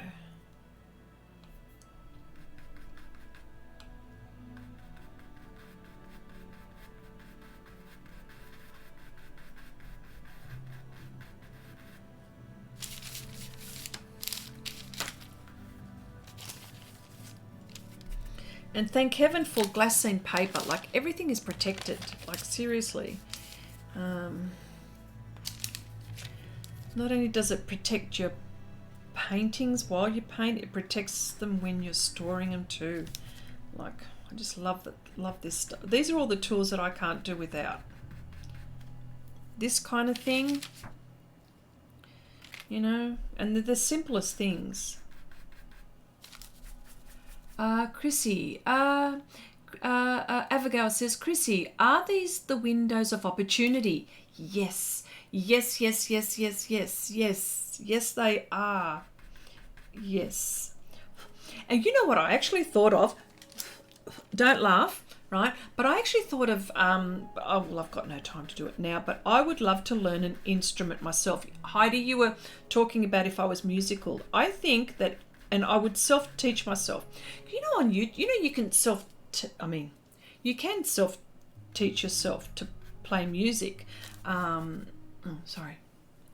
And thank heaven for glassine paper. Like everything is protected. Like seriously. Not only does it protect your paintings while you paint, it protects them when you're storing them too. Like I just love this stuff. These are all the tools that I can't do without. This kind of thing, you know, and they're the simplest things. Chrissy, Abigail says, Chrissy, are these the windows of opportunity? Yes. Yes, yes, yes, yes, yes, yes. Yes, they are. Yes. And you know what I actually thought of? Don't laugh, right? But I actually thought of, oh, well, I've got no time to do it now, but I would love to learn an instrument myself. Heidi, you were talking about if I was musical. I think that, and I would self-teach myself. You know, on YouTube, you know, you can you can self-teach yourself to play music. Sorry,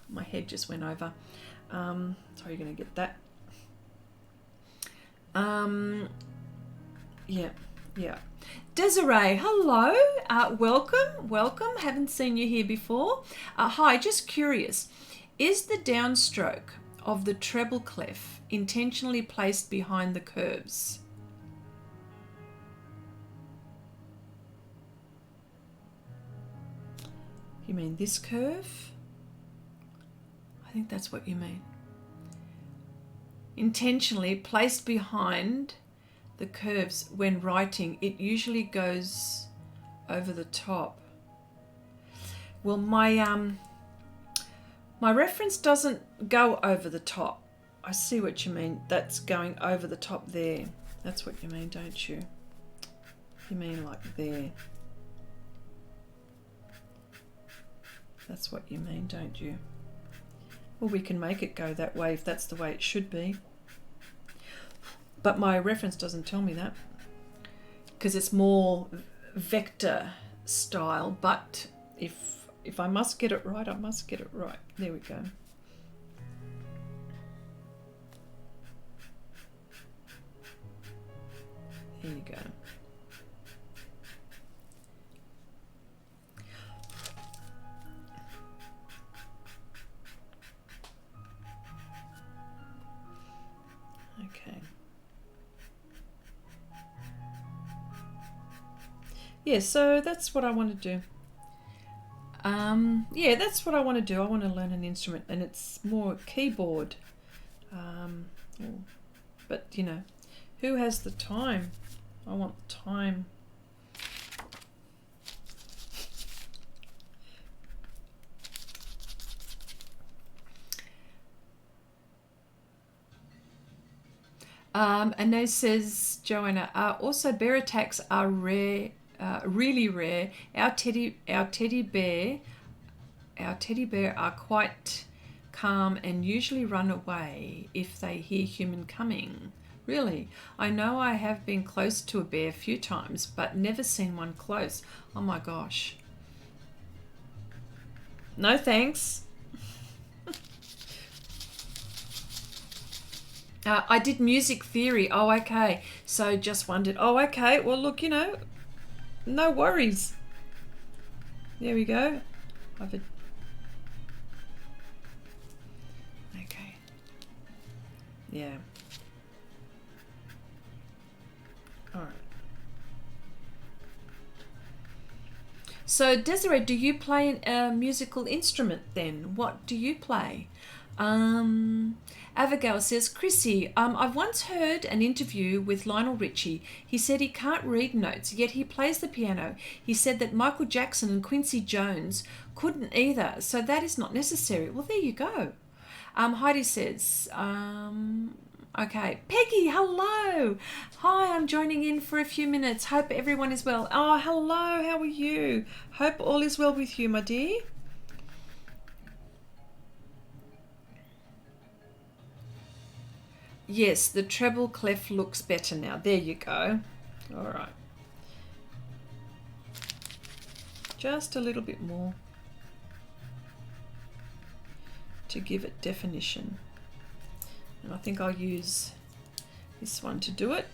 my head just went over. Sorry, you're going to get that. Yeah. Desiree, hello. Welcome. Haven't seen you here before. Hi, just curious. Is the downstroke of the treble clef intentionally placed behind the curves? You mean this curve? I think that's what you mean. Intentionally placed behind the curves when writing, it usually goes over the top. Well, my reference doesn't go over the top. I see what you mean. That's going over the top there. That's what you mean, don't you? You mean like there. That's what you mean, don't you? Well, we can make it go that way if that's the way it should be. But my reference doesn't tell me that, because it's more vector style. But if I must get it right, I must get it right. There we go. There you go. Okay. Yeah, so that's what I want to do. Yeah, that's what I want to do. I want to learn an instrument, and it's more keyboard. But you know, who has the time? I want time. And now says Joanna, also bear attacks are rare, really rare. Our teddy bear are quite calm and usually run away if they hear human coming. Really? I know I have been close to a bear a few times, but never seen one close. Oh my gosh. No thanks. I did music theory. Oh, okay. So just wondered. Oh, okay. Well, look, you know, no worries. There we go. Okay. Yeah. All right. So, Desiree, do you play a musical instrument then? What do you play? Abigail says, Chrissy, I've once heard an interview with Lionel Richie. He said he can't read notes, yet he plays the piano. He said that Michael Jackson and Quincy Jones couldn't either, so that is not necessary. Well, there you go. Heidi says, okay. Peggy, hello. Hi, I'm joining in for a few minutes. Hope everyone is well. Oh, hello. How are you? Hope all is well with you, my dear. Yes, the treble clef looks better now. There you go. All right. Just a little bit more to give it definition. And I think I'll use this one to do it.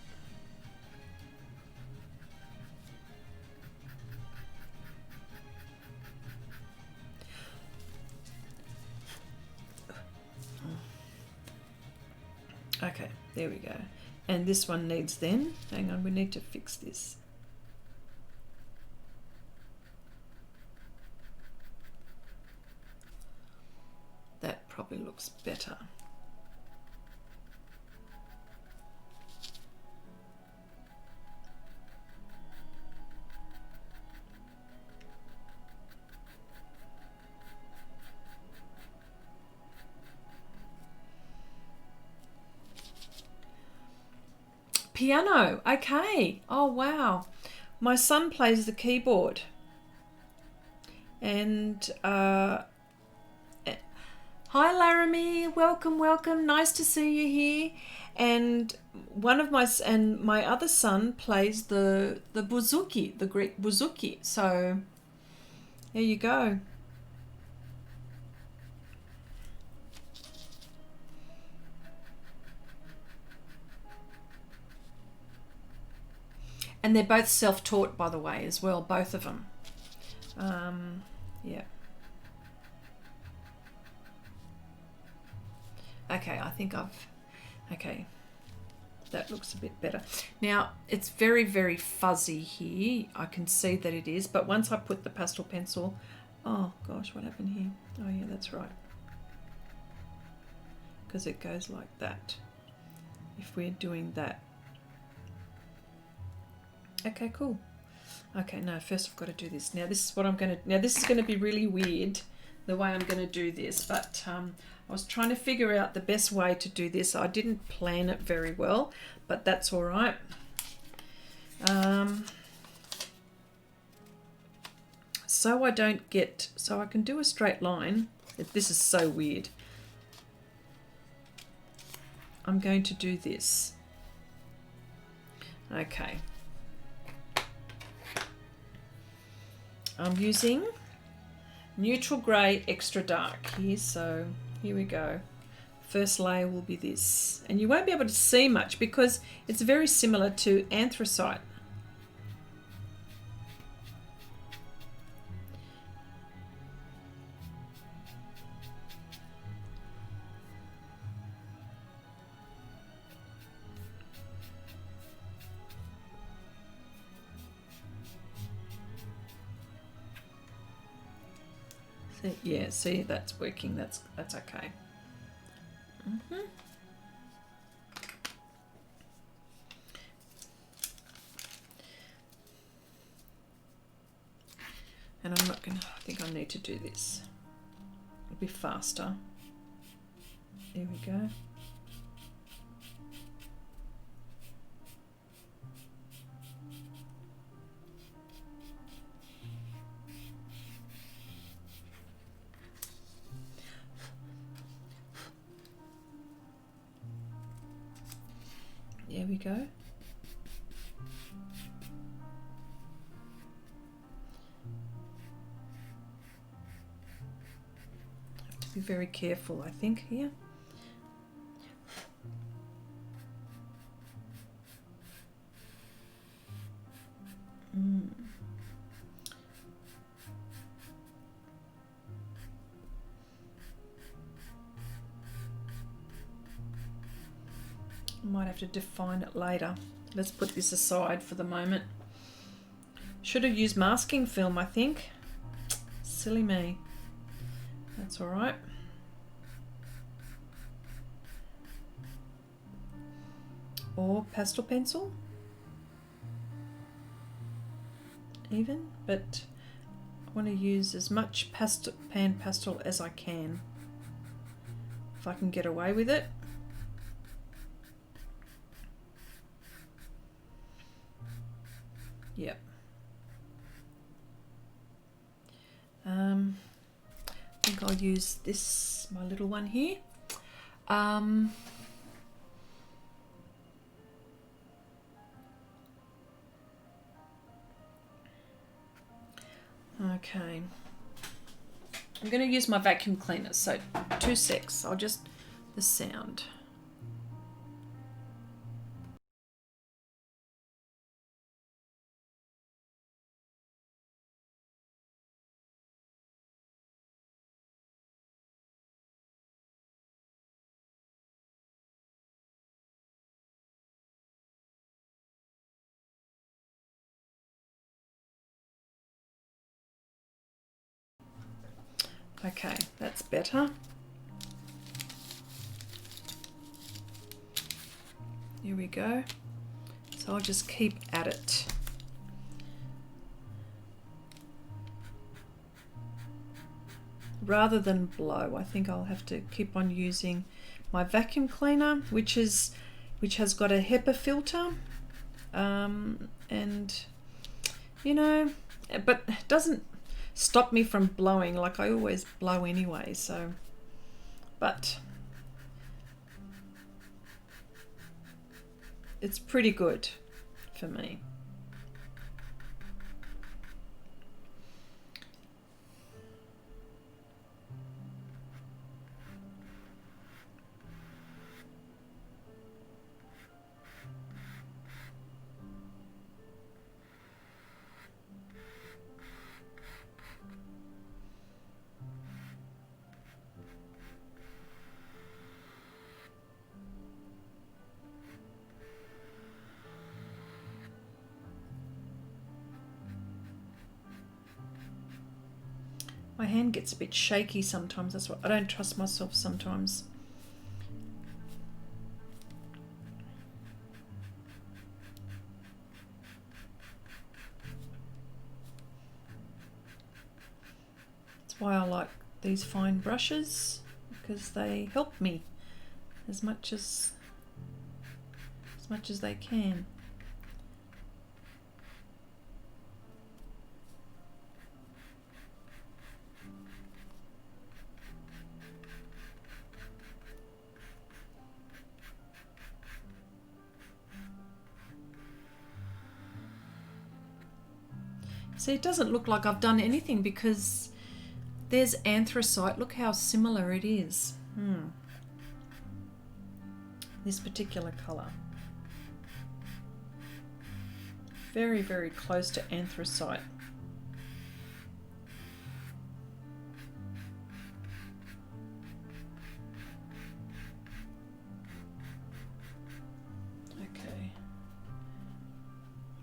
Okay, there we go. And this one needs then, hang on, we need to fix this. That probably looks better. Piano, okay. Oh, wow. My son plays the keyboard. And, hi Laramie, welcome, welcome. Nice to see you here. And my other son plays the bouzouki, the Greek bouzouki. So, there you go. And they're both self-taught, by the way, as well, both of them. Yeah. Okay, I think okay, that looks a bit better. Now, it's very, very fuzzy here. I can see that it is, but once I put the pastel pencil, oh gosh, what happened here? Oh yeah, that's right. Because it goes like that. If we're doing that. Okay, cool. Okay, no, first I've got to do this. Now this is what I'm going to, now this is going to be really weird, the way I'm going to do this, but I was trying to figure out the best way to do this. I didn't plan it very well, but that's all right. So I don't get, so I can do a straight line. This is so weird. I'm going to do this. Okay. I'm using neutral grey extra dark here, so here we go. First layer will be this, and you won't be able to see much because it's very similar to anthracite. See, yeah, see, that's working. That's okay. And I'm not gonna, I think I need to do this. It'll be faster. There we go. There we go. Have to be very careful, I think, here. Might have to define it later. Let's put this aside for the moment. Should have used masking film, I think. Silly me. That's all right. Or pastel pencil. Even, but I want to use as much pan pastel as I can. If I can get away with it. Yep. I think I'll use this, my little one here. Okay. I'm going to use my vacuum cleaner, so 2 secs. I'll just, the sound. Okay, that's better. Here we go. So I'll just keep at it. Rather than blow, I think I'll have to keep on using my vacuum cleaner, which has got a HEPA filter, and you know, but it doesn't stop me from blowing. Like I always blow anyway, so, but it's pretty good for me. My hand gets a bit shaky sometimes. That's what I don't trust myself sometimes. why I like these fine brushes, because they help me as much as they can. See, it doesn't look like I've done anything because there's anthracite. Look how similar it is. This particular colour. Very, very close to anthracite. Okay.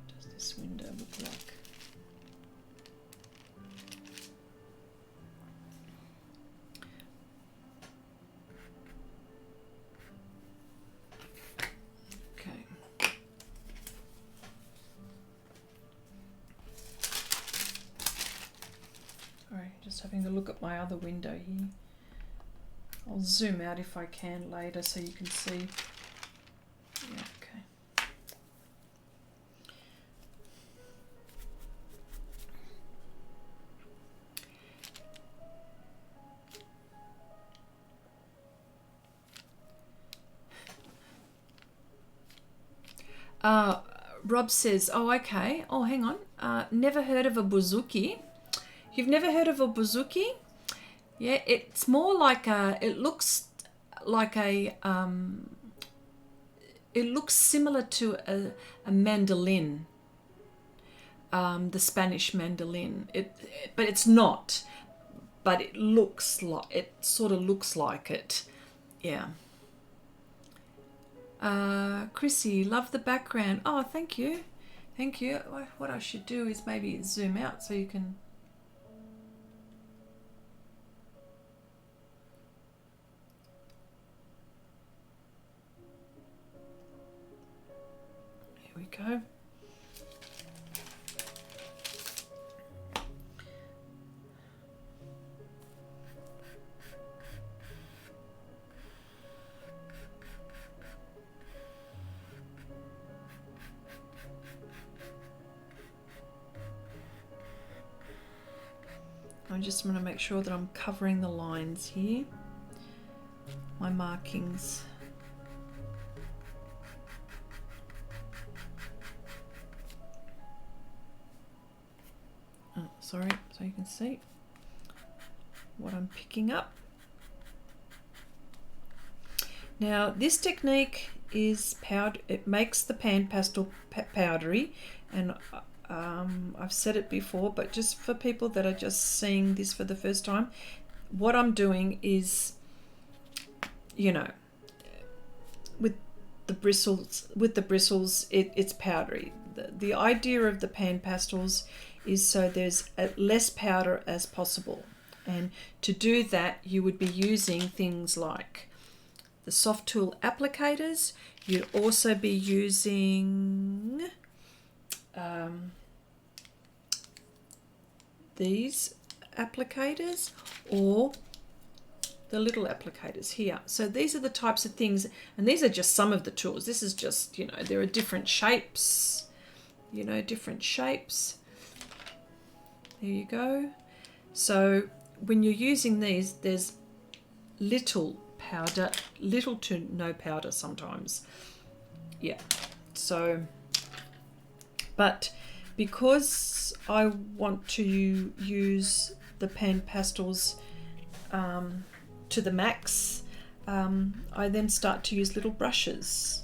What does this window look like? Just having a look at my other window here. I'll zoom out if I can later so you can see. Yeah, okay. Rob says, oh, okay. Oh, hang on. Never heard of a bouzouki. You've never heard of a bouzouki? Yeah, it's more like a, it looks like a, it looks similar to a mandolin, the Spanish mandolin. But it's not, but it looks like, it sort of looks like it. Yeah. Chrissy, love the background. Oh, thank you. Thank you. What I should do is maybe zoom out so you can... Here we go. I just want to make sure that I'm covering the lines here, my markings. Oh, sorry, so you can see what I'm picking up. Now this technique is powder. It makes the pan pastel powdery, and I've said it before, but just for people that are just seeing this for the first time, what I'm doing is, you know, with the bristles, it's powdery. The idea of the pan pastels is so there's less powder as possible, and to do that you would be using things like the soft tool applicators. You'd also be using these applicators or the little applicators here. So these are the types of things, and these are just some of the tools. This is just, you know, there are different shapes, you know, different shapes. There you go. So when you're using these, there's little powder, little to no powder sometimes. Yeah. So, but because I want to use the pan pastels to the max, I then start to use little brushes.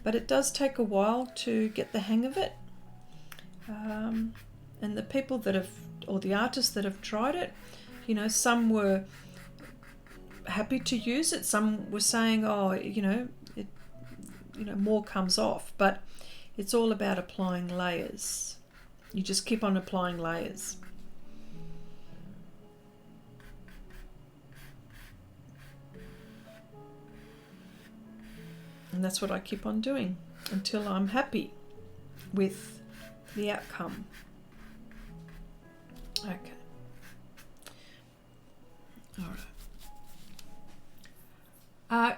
But it does take a while to get the hang of it. And the people that have, or the artists that have tried it, you know, some were happy to use it. Some were saying, oh, you know, it, you know, more comes off. But it's all about applying layers. You just keep on applying layers. And that's what I keep on doing until I'm happy with the outcome. Okay. All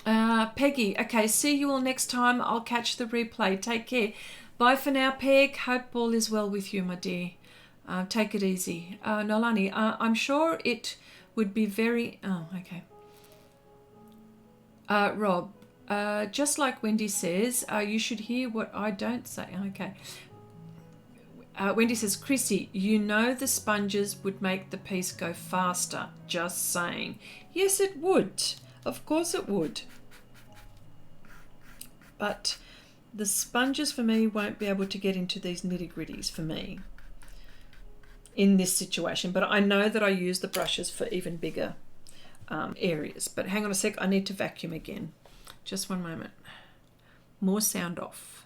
right. Peggy, okay, see you all next time. I'll catch the replay. Take care. Bye for now, Peg. Hope all is well with you, my dear. Take it easy. Nolani, I'm sure it would be very... Oh, okay. Rob, just like Wendy says, you should hear what I don't say. Okay. Wendy says, Chrissy, you know the sponges would make the piece go faster. Just saying. Yes, it would. Of course it would. But the sponges for me won't be able to get into these nitty-gritties for me in this situation. But I know that I use the brushes for even bigger areas. But hang on a sec, I need to vacuum again. Just one moment. More sound off.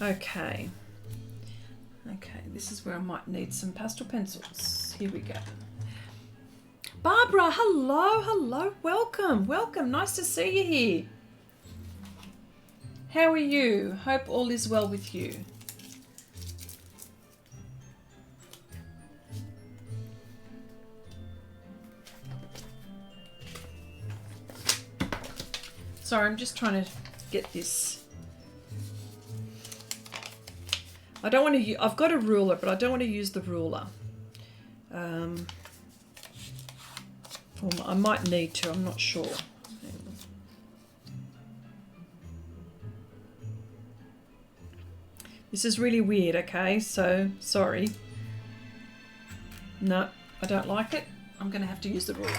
Okay, this is where I might need some pastel pencils. Here we go. Barbara, hello, welcome, nice to see you here. How are you? Hope all is well with you. Sorry, I'm just trying to get this. I don't want to. I've got a ruler, but I don't want to use the ruler. I might need to. I'm not sure. This is really weird. Okay, so sorry. No, I don't like it. I'm going to have to use the ruler.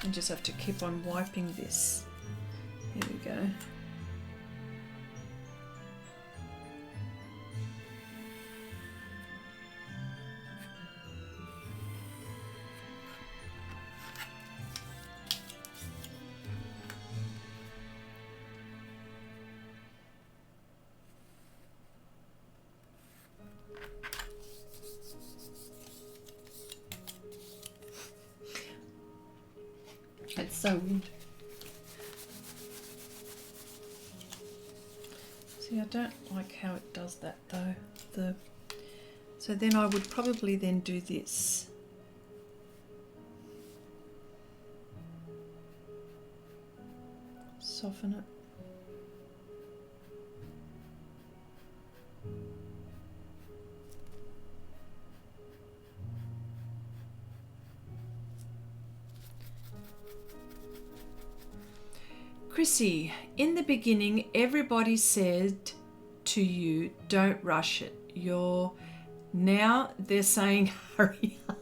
I just have to keep on wiping this. Here we go. It's so weird. See, I don't like how it does that though. So then I would probably then do this. Soften it. Chrissy, in the beginning, everybody said to you, don't rush it. Now they're saying, hurry up.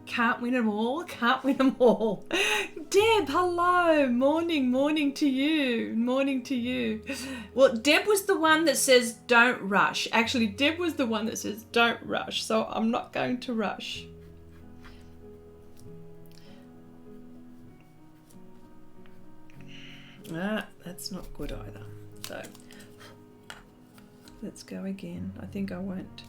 Can't win them all, can't win them all. Deb, hello. Morning to you. Well, Deb was the one that says don't rush. Actually, Deb was the one that says don't rush. So I'm not going to rush. That's not good either. So let's go again. I think I won't.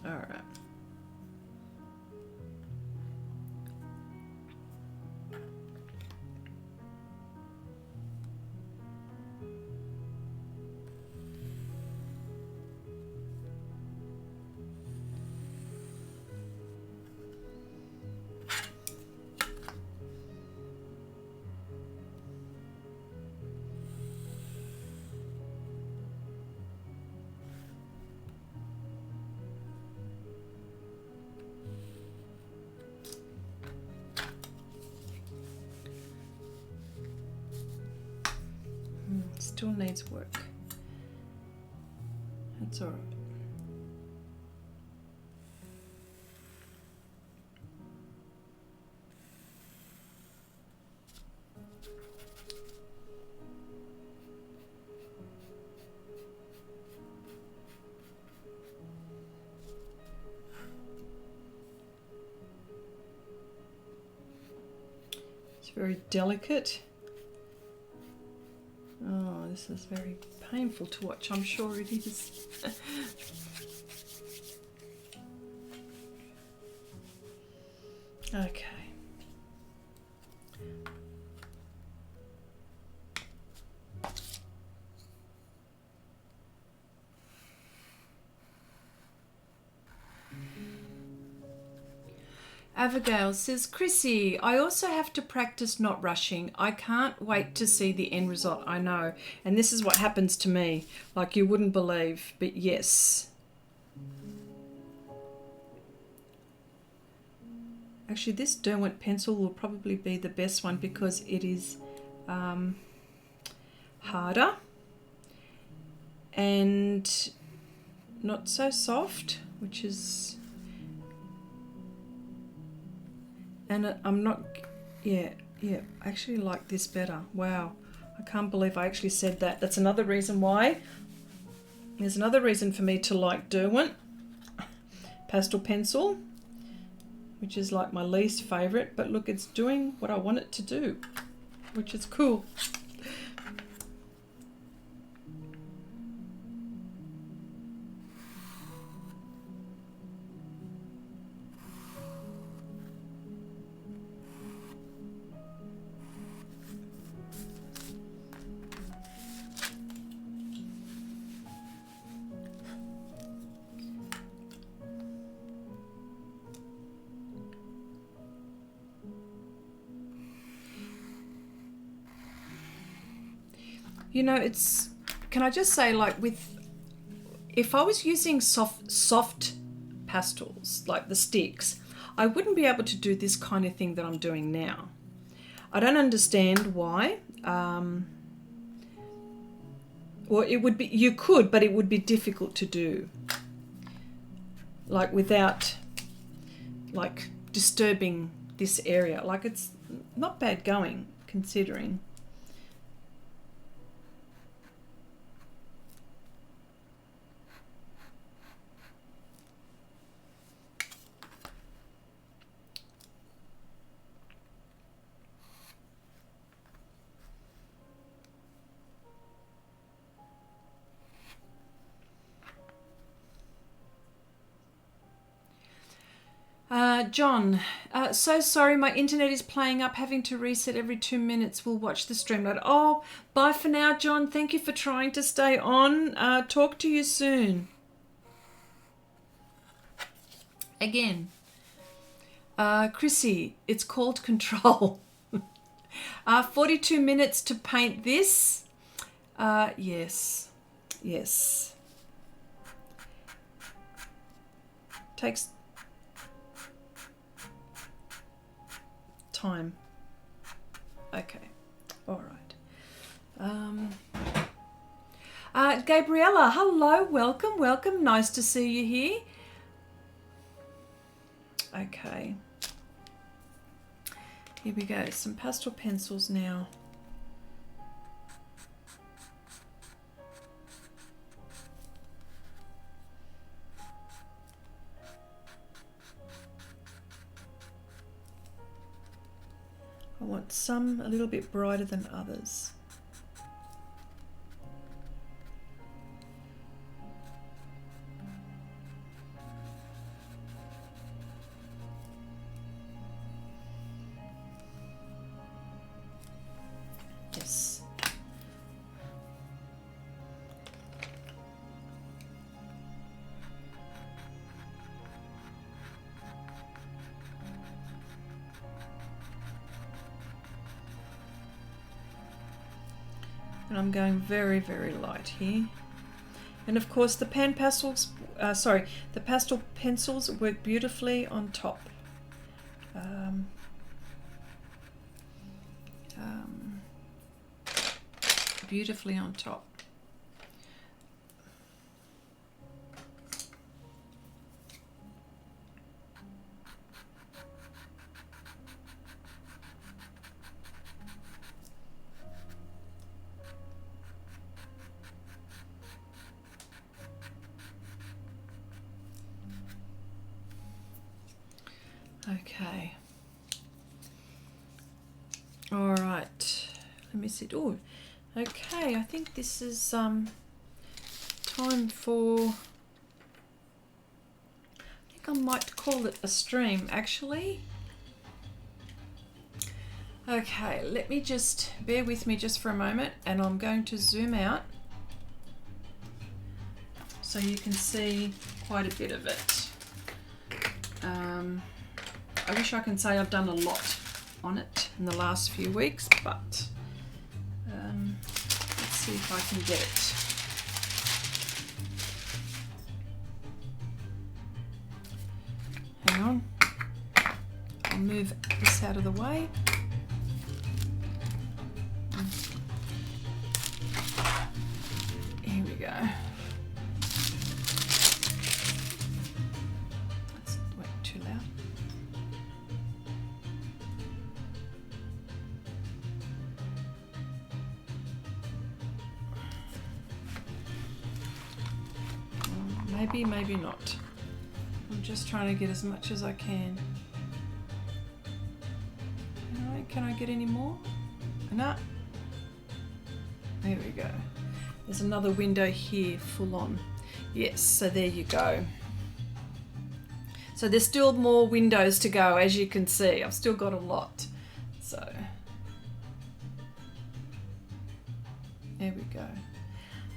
All right. still needs work. That's all right. It's very delicate. Oh, this is very painful to watch. I'm sure it is. Okay. Abigail says, Chrissy, I also have to practice not rushing. I can't wait to see the end result. I know. And this is what happens to me. Like you wouldn't believe, but yes. Actually, this Derwent pencil will probably be the best one because it is harder and not so soft, which is... And I'm not, I actually like this better. Wow, I can't believe I actually said that. That's another reason why. There's another reason for me to like Derwent pastel pencil, which is like my least favorite. But look, it's doing what I want it to do, which is cool. You know, it's, can I just say, like if I was using soft pastels, like the sticks, I wouldn't be able to do this kind of thing that I'm doing now. I don't understand why. Or it would be, you could, but it would be difficult to do. Like without, like, disturbing this area. Like it's not bad going, considering. John, so sorry, my internet is playing up, having to reset every 2 minutes. We'll watch the stream later. Oh, bye for now, John. Thank you for trying to stay on. Talk to you soon. Again, Chrissy, it's called control. 42 minutes to paint this. Yes. Takes time. Okay, all right. Gabriella, hello, welcome. Nice to see you here. Okay, here we go. Some pastel pencils now. I want some a little bit brighter than others. Yes. And I'm going very, very light here. And of course the pan pastels, the pastel pencils work beautifully on top. beautifully on top. Okay. All right. Let me see. Oh, okay. I think this is time for. I think I might call it a stream, actually. Okay. Let me just bear with me just for a moment, and I'm going to zoom out so you can see quite a bit of it. I wish I can say I've done a lot on it in the last few weeks, but let's see if I can get it. Hang on. I'll move this out of the way. Here we go. That's way too loud. Maybe, maybe not. I'm just trying to get as much as I can. Alright, can I get any more? No. There we go. There's another window here, full on. Yes, so there you go. So there's still more windows to go, as you can see. I've still got a lot. So there we go.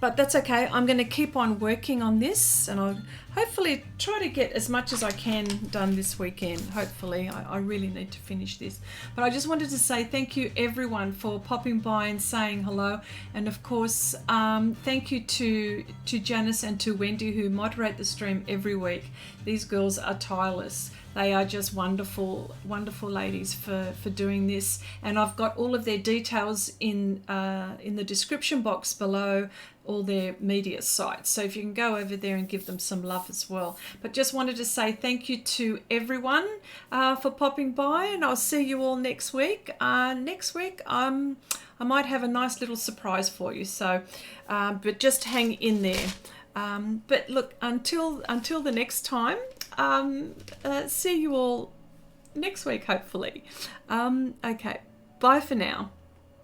But that's okay. I'm going to keep on working on this, and I'll hopefully try to get as much as I can done this weekend. Hopefully, I really need to finish this. But I just wanted to say thank you everyone for popping by and saying hello. And of course, thank you to Janice and to Wendy, who moderate the stream every week. These girls are tireless. They are just wonderful, wonderful ladies for doing this. And I've got all of their details in the description box below, all their media sites. So if you can go over there and give them some love as well. But just wanted to say thank you to everyone for popping by, and I'll see you all next week. Next week, I might have a nice little surprise for you. So, but just hang in there. But look, until the next time, see you all next week, hopefully. Okay, bye for now.